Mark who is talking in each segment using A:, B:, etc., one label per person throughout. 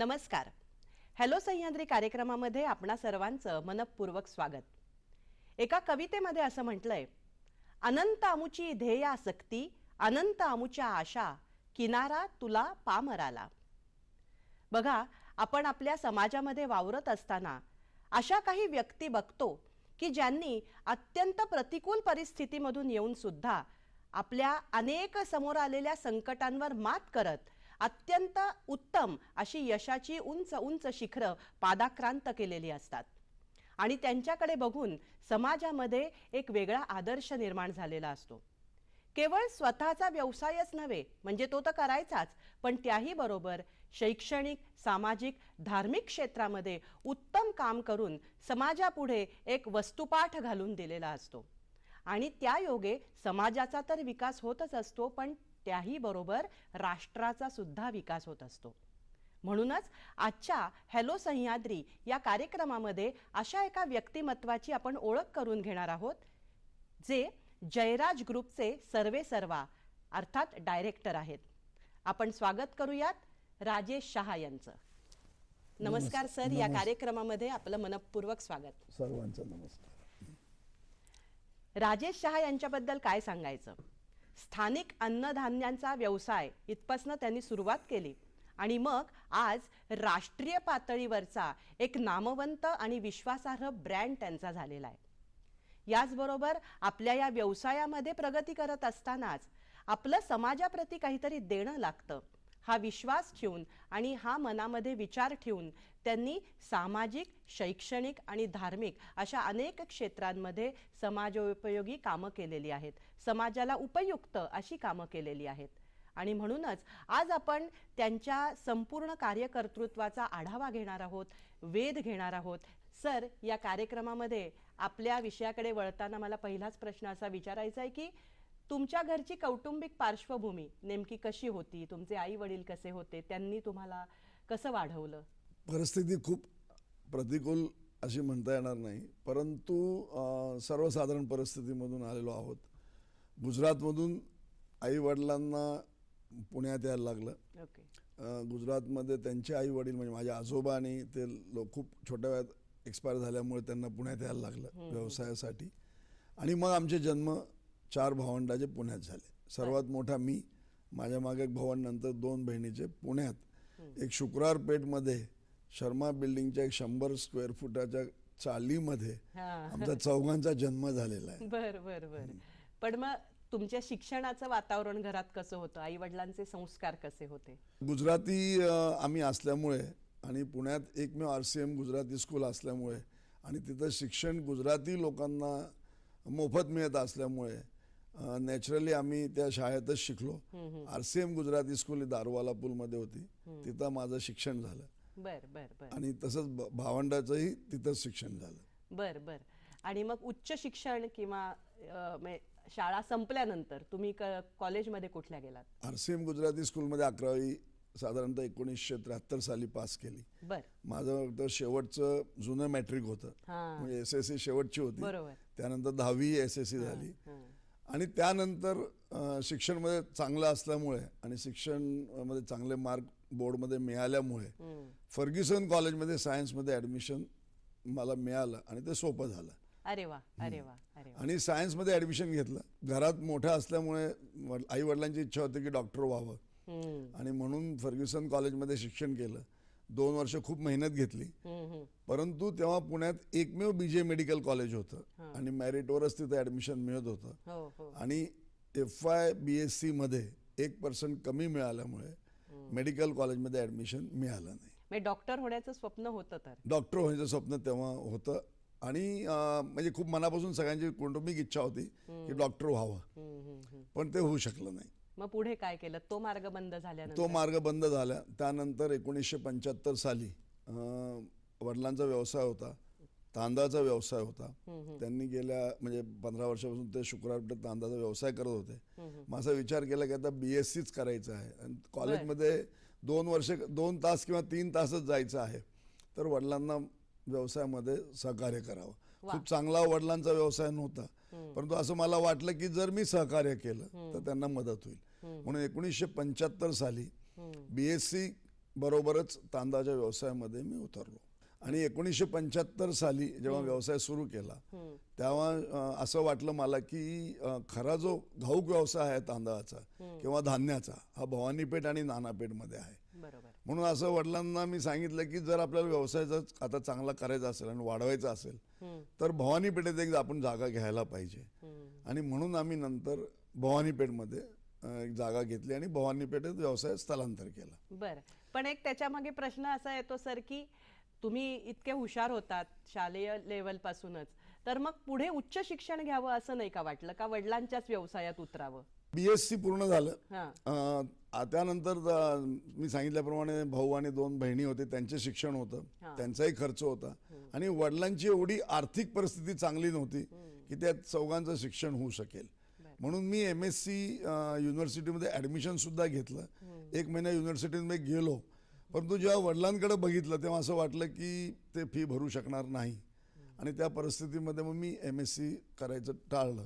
A: नमस्कार. हॅलो सह्याद्री कार्यक्रमामध्ये आपणा सर्वांचं मनपूर्वक स्वागत. एका कवितेमध्ये असं म्हटलंय, अनंत आमुची ध्येयासक्ती, अनंत आमुच्या आशा, किनारा तुला पामराला. बघा, आपण आपल्या समाजामध्ये वावरत असताना अशा काही व्यक्ती बघतो की ज्यांनी अत्यंत प्रतिकूल परिस्थितीमधून येऊन सुद्धा आपल्या अनेक समोर आलेल्या संकटांवर मात करत अत्यंत उत्तम अशी यशाची उंच उंच शिखरं पादाक्रांत केलेली असतात. आणि त्यांच्याकडे बघून समाजामध्ये एक वेगळा आदर्श निर्माण झालेला असतो. केवळ स्वतःचा व्यवसायच नव्हे, म्हणजे तो तर करायचाच, पण त्याही बरोबर शैक्षणिक, सामाजिक, धार्मिक क्षेत्रामध्ये उत्तम काम करून समाजापुढे एक वस्तुपाठ घालून दिलेला असतो. आणि त्या योगे समाजाचा तर विकास होतच असतो, पण त्याही बरोबर राष्ट्राचा सुद्धा विकास होत असतो. म्हणूनच आजच्या हॅलो सह्याद्री या कार्यक्रमामध्ये अशा एका व्यक्तिमत्वाची आपण ओळख करून घेणार आहोत, जे जयराज ग्रुपचे सर्वेसर्वा अर्थात डायरेक्टर आहेत. आपण स्वागत करूयात राजेश शहा यांचं. नमस्कार सर, या कार्यक्रमामध्ये आपलं मनपूर्वक स्वागत.
B: सर्वांचं नमस्कार.
A: राजेश शहा यांच्याबद्दल काय सांगायचं. स्थानिक अन्नधान्यांचा व्यवसाय इथपासनं त्यांनी सुरुवात केली आणि मग आज राष्ट्रीय पातळीवरचा एक नामवंत आणि विश्वासार्ह ब्रँड त्यांचा झालेला आहे. याचबरोबर आपल्या या व्यवसायामध्ये प्रगती करत असतानाच आपलं समाजाप्रती काहीतरी देणं लागतं हा विश्वास ठेवून आणि हा मनामध्ये विचार ठेवून त्यांनी सामाजिक, शैक्षणिक आणि धार्मिक अशा अनेक क्षेत्रांमध्ये समाजोपयोगी कामं केलेली आहेत, समाजाला उपयुक्त अशी कामं केलेली आहेत. आणि म्हणूनच आज आपण त्यांच्या संपूर्ण कार्यकर्तृत्वाचा आढावा घेणार आहोत, वेध घेणार आहोत. सर, या कार्यक्रमामध्ये आपल्या विषयाकडे वळताना मला पहिलाच प्रश्न असा विचारायचा आहे की तुमच्या घरची कौटुंबिक पार्श्वभूमी नेमकी कशी होती, तुमचे आई वडील कसे होते, त्यांनी तुम्हाला कसं वाढवलं.
B: परिस्थिती खूप प्रतिकूल अशी म्हणता येणार नाही, परंतु सर्वसाधारण परिस्थितीमधून आलेलो आहोत. गुजरातमधून आई वडिलांना पुण्यात यायला लागलं. गुजरातमध्ये त्यांचे आई वडील म्हणजे माझे आजोबा आणि ते लोक खूप छोट्या वयात एक्सपायर झाल्यामुळे त्यांना पुण्यात यायला लागलं व्यवसायासाठी. आणि मग आमचे जन्म 4 भावंडाचे पुण्यात झाले. सर्वात मोठा मी, माझ्या मागे एक भावंड, नंतर 2 बहिणीचे पुण्यात एक शुक्रवार पेठमध्ये शर्मा बिल्डिंगच्या एक 100 स्क्वेअर फुटाच्या चालीमध्ये आमचा 4घांचा जन्म झालेला आहे.
A: बर बर बर. पण मग तुमच्या शिक्षणाचं वातावरण घरात कसं होतं, आई वडिलांचे संस्कार कसे होते.
B: गुजराती आम्ही असल्यामुळे आणि पुण्यात एकमेव RCM गुजराती स्कूल असल्यामुळे आणि तिथं शिक्षण गुजराती लोकांना मोफत मिळत असल्यामुळे नॅचरली आम्ही त्या शाळेतच शिकलो. RCM गुजराती स्कूल दारवाला पूलमध्ये होती, तिथं माझं शिक्षण झालं.
A: बर बर बर.
B: आणि तसंच भावंडाचंही तिथंच शिक्षण झालं.
A: बर बर. आणि मग उच्च शिक्षण किंवा शाळा संपल्यानंतर तुम्ही कॉलेजमध्ये कुठल्या गेलात.
B: RCM गुजराती स्कूलमध्ये 11वी साधारणतः 1973 साली पास केली.
A: बर.
B: माझं शेवटचं जुनं मॅट्रिक होतं, म्हणजे SSC शेवटची होती. त्यानंतर 10वी SSC झाली. आणि त्यानंतर शिक्षणमध्ये चांगलं असल्यामुळे आणि शिक्षणमध्ये चांगले मार्क बोर्डमध्ये मिळाल्यामुळे फर्ग्युसन कॉलेजमध्ये सायन्समध्ये ॲडमिशन मला मिळालं आणि ते सोपं झालं.
A: अरे वा, अरे वा, अरे वा.
B: आणि सायन्समध्ये ॲडमिशन घेतलं. घरात मोठं असल्यामुळे आई वडिलांची इच्छा होती की डॉक्टर व्हावं आणि म्हणून फर्ग्युसन कॉलेजमध्ये शिक्षण केलं. 2 वर्ष खूप मेहनत घेतली, परंतु तेव्हा पुण्यात एकमेव BJ मेडिकल कॉलेज होतं आणि मेरिटवरच तिथं ॲडमिशन मिळत होतं. आणि FY BSc मध्ये 1% कमी मिळाल्यामुळे मेडिकल कॉलेजमध्ये ॲडमिशन मिळालं नाही.
A: डॉक्टर होण्याचं स्वप्न होतं. तर
B: डॉक्टर होण्याचं स्वप्न तेव्हा होतं आणि म्हणजे खूप मनापासून सगळ्यांची कौटुंबिक इच्छा होती की डॉक्टर व्हावं, पण ते होऊ शकलं नाही.
A: मग पुढे काय केलं. तो मार्ग बंद झाल्यानंतर
B: तो मार्ग बंद झाला. त्यानंतर 1975 साली वडिलांचा व्यवसाय होता, तांदळाचा व्यवसाय होता. त्यांनी गेल्या म्हणजे 15 वर्षापासून ते शुक्रवारपेठेत तांदळाचा व्यवसाय करत होते. माझा विचार केला की आता BScच करायचं आहे आणि कॉलेजमध्ये 2 तास किंवा 3 तासच जायचं आहे, तर वडिलांना व्यवसायामध्ये सहकार्य करावं. खूप चांगला वडिलांचा व्यवसाय नव्हता, परंतु असं मला वाटलं की जर मी सहकार्य केलं तर त्यांना मदत होईल. म्हणून 1975 साली BSc बरोबरच तांदळाच्या व्यवसायामध्ये मी उतरलो आणि 1975 साली जेव्हा व्यवसाय सुरू केला तेव्हा असं वाटलं मला की खरा जो घाऊक व्यवसाय आहे तांदळाचा किंवा धान्याचा हा भवानीपेठ आणि नानापेठमध्ये आहे.
A: बरोबर.
B: म्हणून असं वडिलांना मी सांगितलं की जर आपल्याला व्यवसाय जर आता चांगला करायचा असेल आणि वाढवायचा असेल तर भवानीपेठेत एक आपण जागा घ्यायला पाहिजे. आणि म्हणून आम्ही नंतर भवानीपेठमध्ये एक जागा घेतली आणि भवानीपेठेत व्यवसाय स्थलांतर केला.
A: बरं, पण एक त्याच्यामागे प्रश्न असा येतो सर की तुम्ही इतके हुशार होतात शालेय लेवल पासूनच, तर मग पुढे उच्च शिक्षण घ्यावं असं नाही का वाटलं, का वडिलांच्याच व्यवसायात उतरावं?
B: BSc पूर्ण झालं.
A: हां.
B: त्यानंतर मी सांगितल्याप्रमाणे भाऊ आणि 2 बहिणी होते, त्यांचे शिक्षण होतं, त्यांचाही खर्च होता आणि वडिलांची एवढी आर्थिक परिस्थिती चांगली नव्हती की त्या चौघांचं शिक्षण होऊ शकेल. म्हणून मी MSc युनिव्हर्सिटीमध्ये ॲडमिशन सुद्धा घेतलं. 1 महिना युनिव्हर्सिटीमध्ये गेलो, परंतु जेव्हा वडिलांकडे बघितलं तेव्हा असं वाटलं की ते फी भरू शकणार नाही आणि त्या परिस्थितीमध्ये मग मी MSc करायचं टाळलं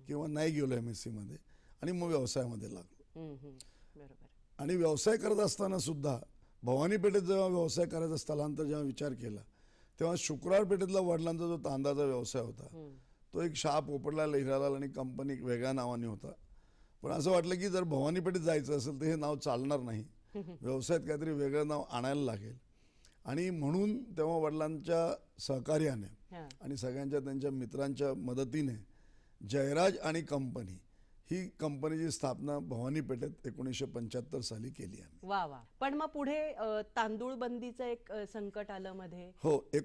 B: किंवा नाही गेलो MSc मध्ये आणि मग व्यवसायामध्ये लागलो.
A: बरोबर.
B: आणि व्यवसाय करत असताना सुद्धा भवानीपेठेत जेव्हा व्यवसाय करायचा स्थलांतर जेव्हा विचार केला तेव्हा शुक्रवार पेठेतला वडिलांचा जो तांदळाचा व्यवसाय होता तो एक शाह पोपटला लहिरालाल आणि कंपनी एक वेगळ्या नावाने होता. पण असं वाटलं की जर भवानीपेठेत जायचं असेल तर हे नाव चालणार नाही, व्यवसायात काहीतरी वेगळं नाव आणायला लागेल. आणि म्हणून तेव्हा वडिलांच्या सहकार्याने आणि सगळ्यांच्या त्यांच्या मित्रांच्या मदतीने जयराज आणि कंपनी ही कंपनीची स्थापना भवानीपेठेत 1975 साली केली आम्ही.
A: वा वा. पण मग पुढे तांदूळ बंदीचं एक संकट आलं मध्ये.
B: हो,
A: ते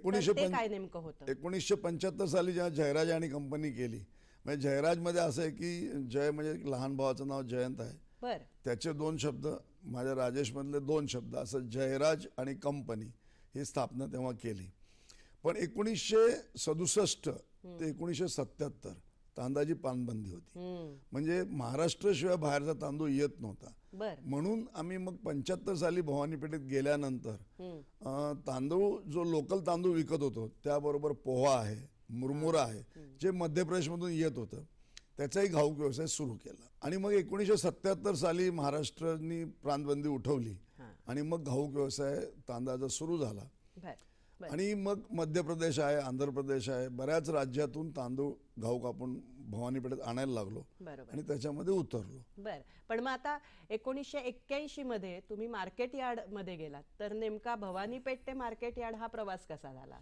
A: काय नेमकं होतं?
B: 1975 साली जेव्हा जयराज आणि कंपनी केली, म्हणजे जयराजमध्ये असं आहे की जय म्हणजे लहान भावाचं नाव जयंत आहे,
A: बर,
B: त्याचे 2 शब्द, माझ्या राजेशमधले 2 शब्द, असं जयराज आणि कंपनी ही स्थापना तेव्हा केली. पण 1967 ते 1977 तांदळाची पानबंदी होती, म्हणजे महाराष्ट्राशिवाय बाहेरचा तांदूळ येत नव्हता.
A: बर.
B: म्हणून आम्ही मग 75 साली भवानीपेठेत गेल्यानंतर तांदूळ जो लोकल तांदूळ विकत होतो त्याबरोबर पोहा आहे, मुरमुरा आहे, जे मध्य प्रदेशमधून येत होतं, त्याचाही घाऊक व्यवसाय सुरू केला. आणि मग 1977 साली महाराष्ट्राने प्रांतबंदी उठवली आणि मग घाऊक व्यवसाय तांदळाचा सुरू झाला. आणि मग मध्य प्रदेश आहे, आंध्र प्रदेश आहे, बऱ्याच राज्यातून तांदूळ घाऊक आपण भवानीपेठेत आणायला लागलो आणि त्याच्यामध्ये उतरलो.
A: बर. पण मग आता 1981 मध्ये तुम्ही मार्केट यार्ड मध्ये गेलात, तर नेमका भवानीपेठ ते मार्केट यार्ड हा प्रवास कसा झाला?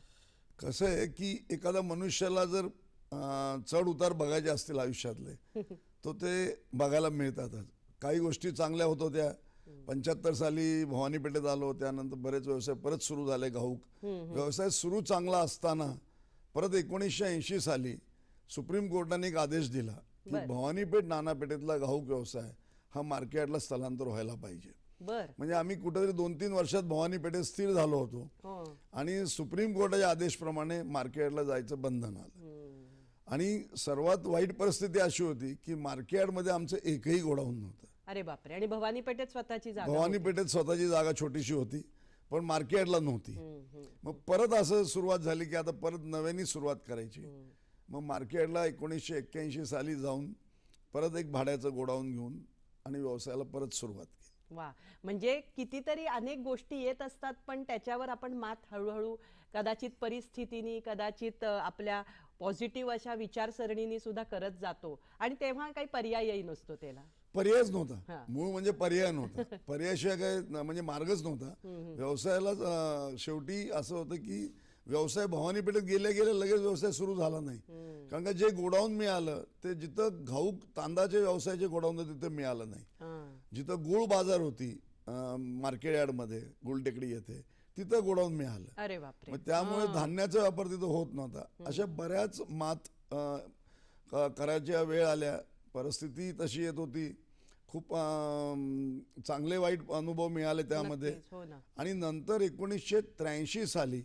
B: कसं आहे की एखादा मनुष्याला जर चढ उतार बघायचे असतील आयुष्यातले तो ते बघायला मिळतातच. काही गोष्टी चांगल्या होत होत्या. 75 साली भवानीपेठेत आलो, त्यानंतर बरेच व्यवसाय परत सुरू झाले घाऊक. व्यवसाय सुरू चांगला असताना परत 1980 साली सुप्रीम कोर्टाने एक आदेश दिला की भवानीपेठ नानापेठेतला घाऊक व्यवसाय हा मार्केटला स्थलांतर व्हायला पाहिजे. म्हणजे आम्ही कुठेतरी 2-3 वर्षात भवानीपेठेत स्थिर झालो होतो आणि सुप्रीम कोर्टाच्या आदेशप्रमाणे मार्केटला जायचं बंधन आलं. आणि सर्वात वाईट परिस्थिती अशी होती की मार्केटमध्ये आमचं एकही गोडाऊन नव्हतं.
A: अरे बापरे. आणि भवानीपेठेत स्वतःची जागा?
B: भवानीपेठेत स्वतःची जागा छोटीशी होती पण मार्केटला नव्हती. मग परत असं सुरुवात झाली की आता परत नव्याने सुरुवात करायची. मग मार्केटला 1981 साली जाऊन परत एक भाड्याचं गोडाऊन घेऊन आणि व्यवसायाला परत सुरुवात केली.
A: वा. म्हणजे कितीतरी अनेक गोष्टी येत असतात पण त्याच्यावर आपण मात हळूहळू कदाचित परिस्थितीनी, कदाचित आपल्या पॉझिटिव्ह अशा विचारसरणीने सुद्धा करत जातो आणि तेव्हा काही पर्यायही नसतो त्याला.
B: पर्यायच नव्हता, मूळ म्हणजे पर्याय नव्हता. पर्यायाशिवाय काय म्हणजे मार्गच नव्हता. व्यवसायाला शेवटी असं होतं की व्यवसाय भवानीपेठेत गेल्या गेल्या लगेच व्यवसाय सुरू झाला नाही. कारण का जे गोडाऊन मिळालं ते जिथं घाऊक तांदळाचे व्यवसायाचे गोडाऊन होते तिथं मिळालं नाही. जिथं गुळ बाजार होती मार्केट यार्डमध्ये गुलटेकडी येथे तिथं गोडाऊन मिळालं.
A: अरे बापरे.
B: मग त्यामुळे धान्याचा व्यापार तिथं होत नव्हता. अशा बऱ्याच मात करायच्या वेळ आल्या, परिस्थिती तशी येत होती. खूप चांगले वाईट अनुभव मिळाले त्यामध्ये. आणि नंतर 1983 साली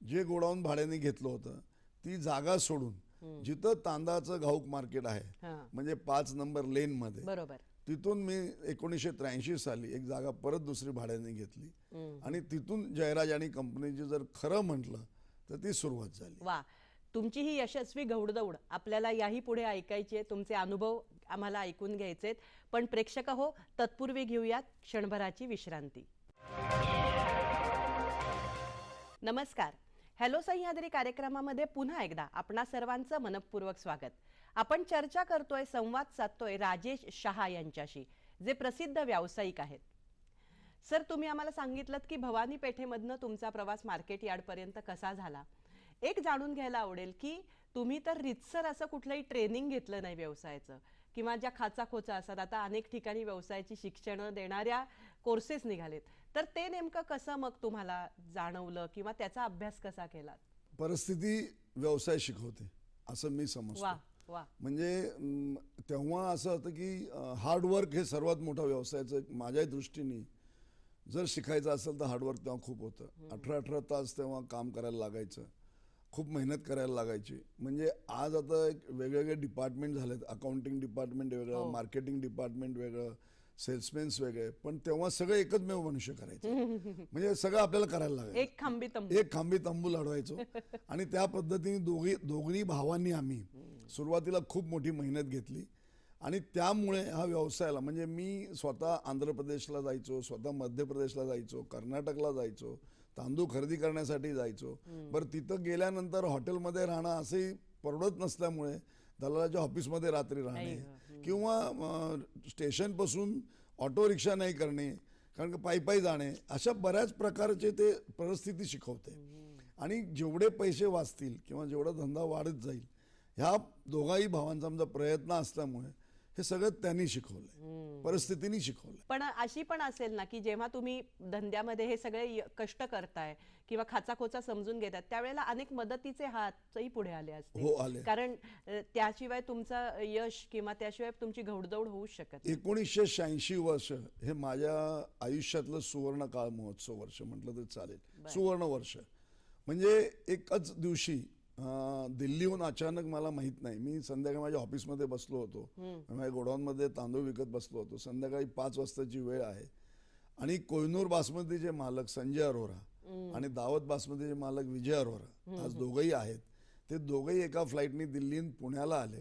B: जे गोडाऊन भाड्याने घेतलं होतं ती जागा सोडून जिथं तांदळाचं घाऊक मार्केट आहे म्हणजे 5 नंबर लेन मध्ये,
A: बरोबर,
B: तिथून मी 1983 साली एक जागा परत दुसरी भाड्याने घेतली आणि तिथून जयराज आणि कंपनीची जर खरं म्हटलं तर ती सुरुवात झाली.
A: वा. तुमची ही यशस्वी घौडदौड आपल्याला याही पुढे ऐकायची आहे, तुमचे अनुभव आम्हाला ऐकून घ्यायचेत. पण प्रेक्षक हो, तत्पूर्वी घेऊयात क्षणभराची विश्रांती. नमस्कार. हॅलो सह्याद्री कार्यक्रमामध्ये पुन्हा एकदा आपणा सर्वांचं मनपूर्वक स्वागत. आपण चर्चा करतोय, संवाद साधतोय राजेश शहा यांच्याशी, जे प्रसिद्ध व्यावसायिक आहेत. सर, तुम्ही आम्हाला सांगितलं की भवानी पेठेमधनं तुमचा प्रवास मार्केट यार्ड पर्यंत कसा झाला. एक जाणून घ्यायला आवडेल की तुम्ही तर रितसर असं कुठलंही ट्रेनिंग घेतलं नाही व्यवसायाचं, किंवा ज्या खाचाखोचा असतात, आता अनेक ठिकाणी व्यवसायाची शिक्षण देणाऱ्या कोर्सेस निघालेत, तर ते नेमकं कसं मग तुम्हाला जाणवलं किंवा त्याचा अभ्यास कसा केला?
B: परिस्थिती व्यवसाय शिकवते असं मी समजतो.
A: वा वा.
B: म्हणजे तेव्हा असं होतं की हार्डवर्क हे सर्वात मोठा व्यवसायाचं माझ्या दृष्टीने जर शिकायचं असेल तर हार्डवर्क तेव्हा खूप होतं. 18-18 तास तेव्हा काम करायला लागायचं, खूप मेहनत करायला लागायची. म्हणजे आज आता एक वेगवेगळे डिपार्टमेंट झालेत, अकाउंटिंग डिपार्टमेंट वेगळं, मार्केटिंग डिपार्टमेंट वेगळं, सेल्समेन्स वेगळे, पण तेव्हा सगळं एकमेव मनुष्य करायचं. म्हणजे सगळं आपल्याला करायला लागायचं. एक खांबी तंबू लढवायचो. आणि त्या पद्धतीने दोघी भावांनी आम्ही सुरुवातीला खूप मोठी मेहनत घेतली. आणि त्यामुळे हा व्यवसायाला, म्हणजे मी स्वतः आंध्र प्रदेशला जायचो, स्वतः मध्य प्रदेशला जायचो, कर्नाटकला जायचो, तांदूळ खरेदी करण्यासाठी जायचो. बरं, तिथं गेल्यानंतर हॉटेलमध्ये राहणं असंही परवडत नसल्यामुळे दलालाच्या ऑफिसमध्ये रात्री राहणे, किंवा स्टेशनपासून ऑटो रिक्षा नाही करणे, कारण का पायी जाणे, अशा बऱ्याच प्रकारचे ते परिस्थिती शिकवते. आणि जेवढे पैसे वाचतील किंवा जेवढा धंदा वाढत जाईल, ह्या दोघाही भावांचा आमचा प्रयत्न असल्यामुळे हे सगळं त्यांनी शिकवलंय, परिस्थितीने शिकवलंय.
A: पण अशी पण असेल ना की जेव्हा तुम्ही धंद्यामध्ये हे सगळे कष्ट करताय किंवा खाचाखोचा समजून घेतात, त्यावेळेला अनेक मदतीचे हातही पुढे आले असते.
B: हो, आले.
A: कारण त्याशिवाय तुमचं यश किंवा त्याशिवाय तुमची घौडदौड होऊच शकत नाही.
B: 1986 वर्ष हे माझ्या आयुष्यातलं सुवर्ण काळ महोत्सव वर्ष म्हटलं तरी चालेल. सुवर्ण वर्ष म्हणजे एकच दिवशी दिल्लीहून अचानक, मला माहित नाही, मी संध्याकाळी माझ्या ऑफिसमध्ये बसलो होतो, माझ्या गोडाऊनमध्ये तांदूळ विकत बसलो होतो. संध्याकाळी 5 वाजताची वेळ आहे आणि कोहिनूर बासमतीचे मालक संजय अरोरा आणि दावत बासमतीचे मालक विजय अरोरा, आज दोघंही आहेत. ते दोघंही एका फ्लाईटनी दिल्लीहून पुण्याला आले.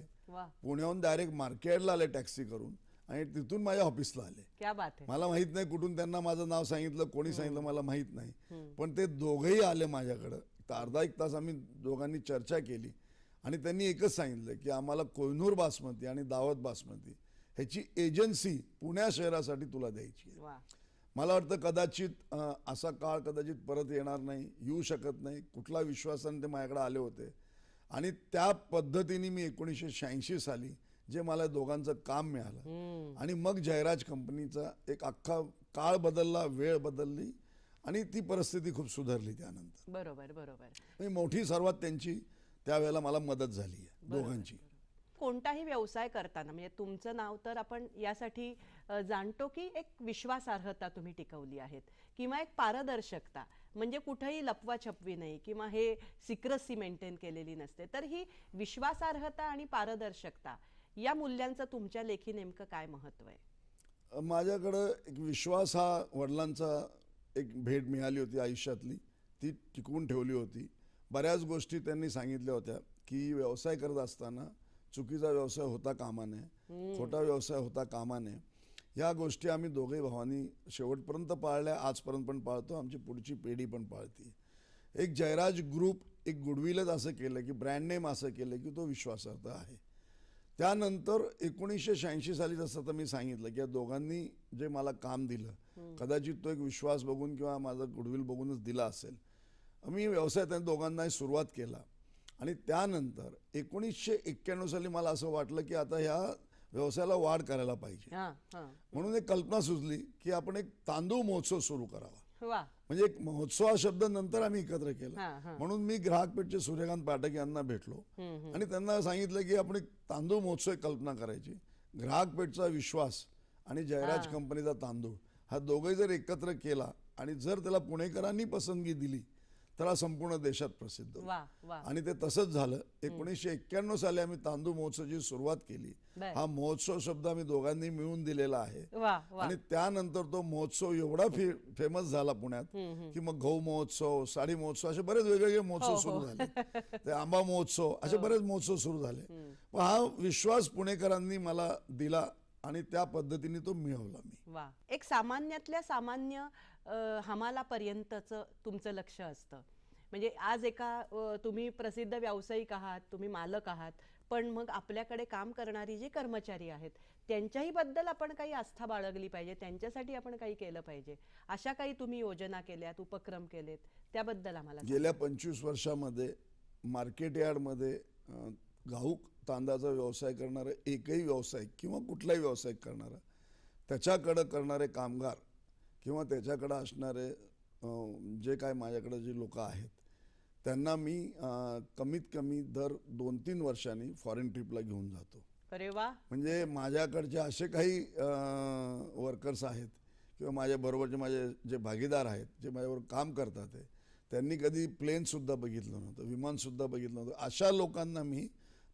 B: पुण्याहून डायरेक्ट मार्केटला आले टॅक्सी करून, आणि तिथून माझ्या ऑफिसला आले.
A: क्या बात आहे.
B: मला माहित नाही कुठून त्यांना माझं नाव सांगितलं, कोणी सांगितलं मला माहित नाही, पण ते दोघंही आले माझ्याकडं. तर अर्धा एक तास आम्ही दोघांनी चर्चा केली आणि त्यांनी एकच सांगितलं की आम्हाला कोहिनूर बासमती आणि दावत बासमती ह्याची एजन्सी पुण्या शहरासाठी तुला द्यायची आहे. मला वाटतं कदाचित असा काळ कदाचित परत येणार नाही, येऊ शकत नाही. कुठला विश्वासाने ते माझ्याकडे आले होते. आणि त्या पद्धतीने मी 1986 साली जे मला दोघांचं काम मिळालं, आणि मग जयराज कंपनीचा एक अख्खा काळ बदलला, वेळ बदलली, आणि ती परिस्थिती खूप सुधारली त्यानंतर.
A: बरोबर बरोबर.
B: म्हणजे मोठी सर्वात त्यांची त्यावेळेला मला मदत झाली आहे, दोघांची.
A: कोणताही व्यवसाय करताना, म्हणजे तुमचं नाव तर आपण यासाठी जाणतो की एक विश्वासार्हता तुम्ही टिकवली आहेत, किंवा एक पारदर्शकता, म्हणजे कुठेही लपवाछपवी नाही किंवा हे सिक्रेसी मेंटेन केलेली नसते. तर ही विश्वासार्हता आणि पारदर्शकता या मूल्यांचं तुमच्या लेखी नेमकं काय महत्व आहे?
B: माझ्याकडं एक विश्वास हा वडिलांचा एक भेट मिळाली होती आयुष्यातली, ती टिकवून ठेवली होती. बऱ्याच गोष्टी त्यांनी सांगितल्या होत्या की व्यवसाय करत असताना चुकीचा व्यवसाय होता कामा नये, खोटा व्यवसाय होता कामा नये. ह्या गोष्टी आम्ही दोघे भावांनी शेवटपर्यंत पाळल्या, आजपर्यंत पण पाळतो, आमची पुढची पिढी पण पाळते. एक जयराज ग्रुप एक गुडविलच असं केलं की ब्रँड नेम असं केलं की तो विश्वासार्ह आहे. त्यानंतर 1986 साली जसं आता मी सांगितलं की या दोघांनी जे मला काम दिलं, कदाचित तो एक विश्वास बघून किंवा माझं गुडविल बघूनच दिला असेल. मी व्यवसाय त्या दोघांना सुरुवात केला. आणि त्यानंतर 1991 साली मला असं वाटलं की आता ह्या व्यवसायाला वाढ करायला पाहिजे. म्हणून एक कल्पना सुचली की आपण एक तांदूळ महोत्सव सुरू करावा. म्हणजे एक महोत्सव हा शब्द नंतर आम्ही एकत्र केला. म्हणून मी ग्राहक पेठचे सूर्यकांत पाठक यांना भेटलो आणि त्यांना सांगितलं की आपण एक तांदूळ महोत्सव कल्पना करायची. ग्राहक पेठचा विश्वास आणि जयराज कंपनीचा तांदूळ हा दोघे जर एकत्र केला आणि जर त्याला पुणेकरांनी पसंतगी दिली तर हा संपूर्ण देशात प्रसिद्ध होईल. आणि ते तसंच झालं. 1991 साली आम्ही तांदूळ महोत्सवाची सुरुवात केली. हा महोत्सव शब्द आम्ही दोघांनी मिळून दिलेला आहे. आणि त्यानंतर तो महोत्सव एवढा फेमस झाला पुण्यात की मग गहू महोत्सव, साडी महोत्सव असे बरेच वेगवेगळे महोत्सव सुरू झाले. ते आंबा महोत्सव असे बरेच महोत्सव सुरू झाले. पण हा विश्वास पुणेकरांनी मला दिला आणि त्या पद्धतीने तो मिळवला मी.
A: एक सामान्यातल्या सामान्य हमालापर्यंतचं तुमचं लक्ष असतं. म्हणजे आज तुम्ही प्रसिद्ध व्यावसायिक आहात, तुम्ही मालक आहात, पण मग आपल्याकडे काम करणारी जी कर्मचारी आहेत त्यांच्याही बद्दल आपण काही आस्था बाळगली पाहिजे, त्यांच्यासाठी आपण काही केलं पाहिजे. अशा काही तुम्ही योजना केल्यात, उपक्रम केलेत, त्याबद्दल आम्हाला सांगा.
B: गेल्या 25 वर्षामध्ये मार्केट यार्डमध्ये घाऊक तांदळाचा व्यवसाय करणारे एकही व्यावसायिक किंवा कुठलाही व्यावसायिक करणारा, त्याच्याकडं करणारे कामगार किंवा त्याच्याकडं असणारे जे काय माझ्याकडे जे लोक आहेत त्यांना मी कमीत कमी दर 2-3 वर्षांनी फॉरेन ट्रिपला घेऊन जातो.
A: अरे वा.
B: म्हणजे माझ्याकडचे असे काही वर्कर्स आहेत किंवा माझ्याबरोबरचे माझे जे भागीदार आहेत, जे माझ्याबरोबर काम करतात आहे, त्यांनी कधी प्लेनसुद्धा बघितलं नव्हतं, विमानसुद्धा बघितलं नव्हतं, अशा लोकांना मी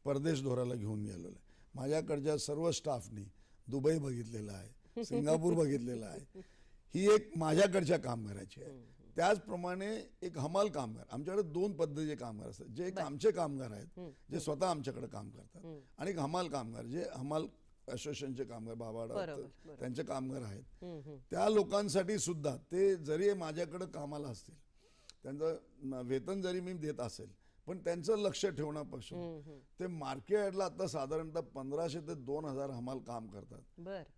B: परदेश दौऱ्याला घेऊन गेलेलो आहे. माझ्याकडच्या सर्व स्टाफनी दुबई बघितलेलं आहे, सिंगापूर बघितलेलं आहे. ही एक माझ्याकडच्या कामगाराची आहे. त्याचप्रमाणे एक हमाल कामगार, आमच्याकडे 2 पद्धतीचे कामगार असतात. जे एक आमचे कामगार आहेत जे स्वतः आमच्याकडे काम करतात, आणि एक हमाल कामगार जे हमाल असोसिएशनचे कामगार बाबाडा त्यांचे कामगार आहेत. त्या लोकांसाठी सुद्धा ते जरी माझ्याकडे कामाला असतील, त्यांचं वेतन जरी मी देत असेल, पण त्यांचं लक्ष ठेवण्यापासून ते मार्केटला आता साधारणतः 1500 ते 2000 हमाल काम करतात.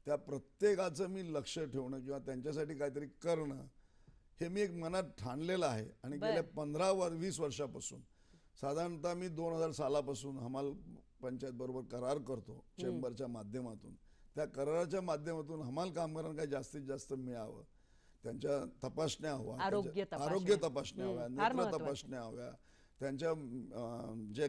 B: त्या प्रत्येकाचं मी लक्ष ठेवणं किंवा त्यांच्यासाठी काहीतरी करणं हे मी एक मनात ठाणलेलं आहे. आणि गेल्या 15-20 वर्षापासून साधारणतः मी 2000 सालापासून हमाल पंचायत बरोबर करार करतो चेंबरच्या माध्यमातून. त्या कराराच्या माध्यमातून हमाल कामगारांना काही जास्तीत जास्त मिळावं, त्यांच्या तपासण्या हव्या, आरोग्य तपासण्या हव्या, नेत्र तपासण्या हव्या, त्यांच्या जे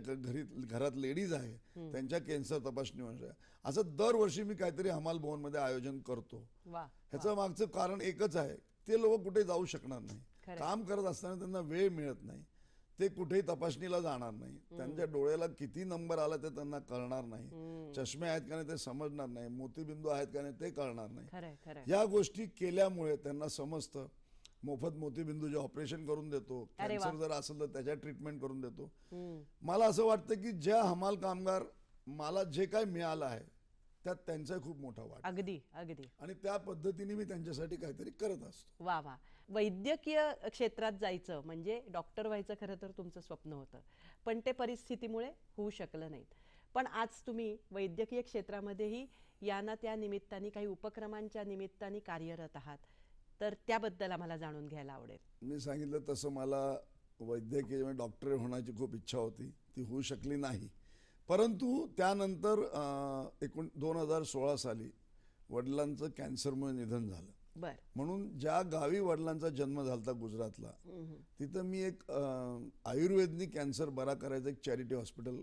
B: घरात लेडीज आहे त्यांच्या कॅन्सर तपासणी व्हाव्या, असं दरवर्षी मी काहीतरी हमाल भवनमध्ये आयोजन करतो. ह्याचं मागचं कारण एकच आहे, ते लोक कुठे जाऊ शकणार नाही, काम करत असताना त्यांना वेळ मिळत नाही, ते कुठेही तपासणीला जाणार नाही, त्यांच्या डोळ्याला किती नंबर आला ते त्यांना कळणार नाही, चष्मे आहेत का नाही ते समजणार नाही, मोतीबिंदू आहेत का नाही ते कळणार नाही. या गोष्टी केल्यामुळे त्यांना समजतं. मोफत मोतीबिंदूचे ऑपरेशन करून देतो, कॅन्सर जर असेल तर त्याच्या ट्रीटमेंट करून देतो. मला असं वाटतं की ज्या हमाल कामगार मला जे काय मिळालं आहे त्यात त्यांचा खूप मोठा वाटा.
A: अगदी अगदी.
B: आणि त्या पद्धतीने मी त्यांच्यासाठी काहीतरी करत असतो.
A: वा वा. वैद्यकीय क्षेत्रात जायचं म्हणजे डॉक्टर व्हायचं खरं तर तुमचं स्वप्न होतं, पण ते परिस्थितीमुळे होऊ शकलं नाही. पण आज तुम्ही वैद्यकीय क्षेत्रामध्येही या ना त्या निमित्ताने काही उपक्रमांच्या निमित्ताने कार्यरत आहात, तर त्याबद्दल आम्हाला जाणून घ्यायला आवडेल.
B: मी सांगितलं तसं मला वैद्यकीय डॉक्टर होण्याची खूप इच्छा होती, ती होऊ शकली नाही. परंतु त्यानंतर 2016 साली वडिलांचं कॅन्सरमुळे निधन झालं. म्हणून ज्या गावी वडिलांचा जन्म झाला गुजरातला, तिथं मी एक आयुर्वेदिक कॅन्सर बरा करायचं एक चॅरिटी हॉस्पिटल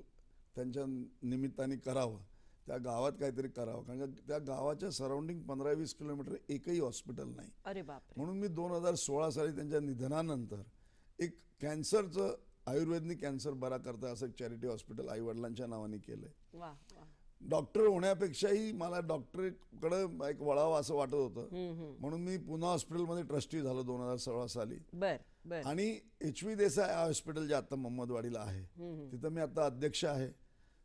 B: त्यांच्या निमित्ताने करावं, त्या गावात काहीतरी करावं, कारण त्या गावाच्या सराउंडिंग 15-20 किलोमीटर एकही हॉस्पिटल नाही.
A: अरे बापरे.
B: म्हणून मी 2016 साली त्यांच्या निधनानंतर एक कॅन्सरचं आयुर्वेदिक कॅन्सर बरा करता असं एक चॅरिटी हॉस्पिटल आई वडिलांच्या नावाने केलंय. डॉक्टर होण्यापेक्षाही मला डॉक्टरकडे एक वळावं असं वाटत होतं, म्हणून मी पुणे हॉस्पिटलमध्ये ट्रस्टी झालो 2016 साली. आणि HV देसाई हॉस्पिटल जे आता मोहम्मदवाडीला आहे तिथं मी आता अध्यक्ष आहे.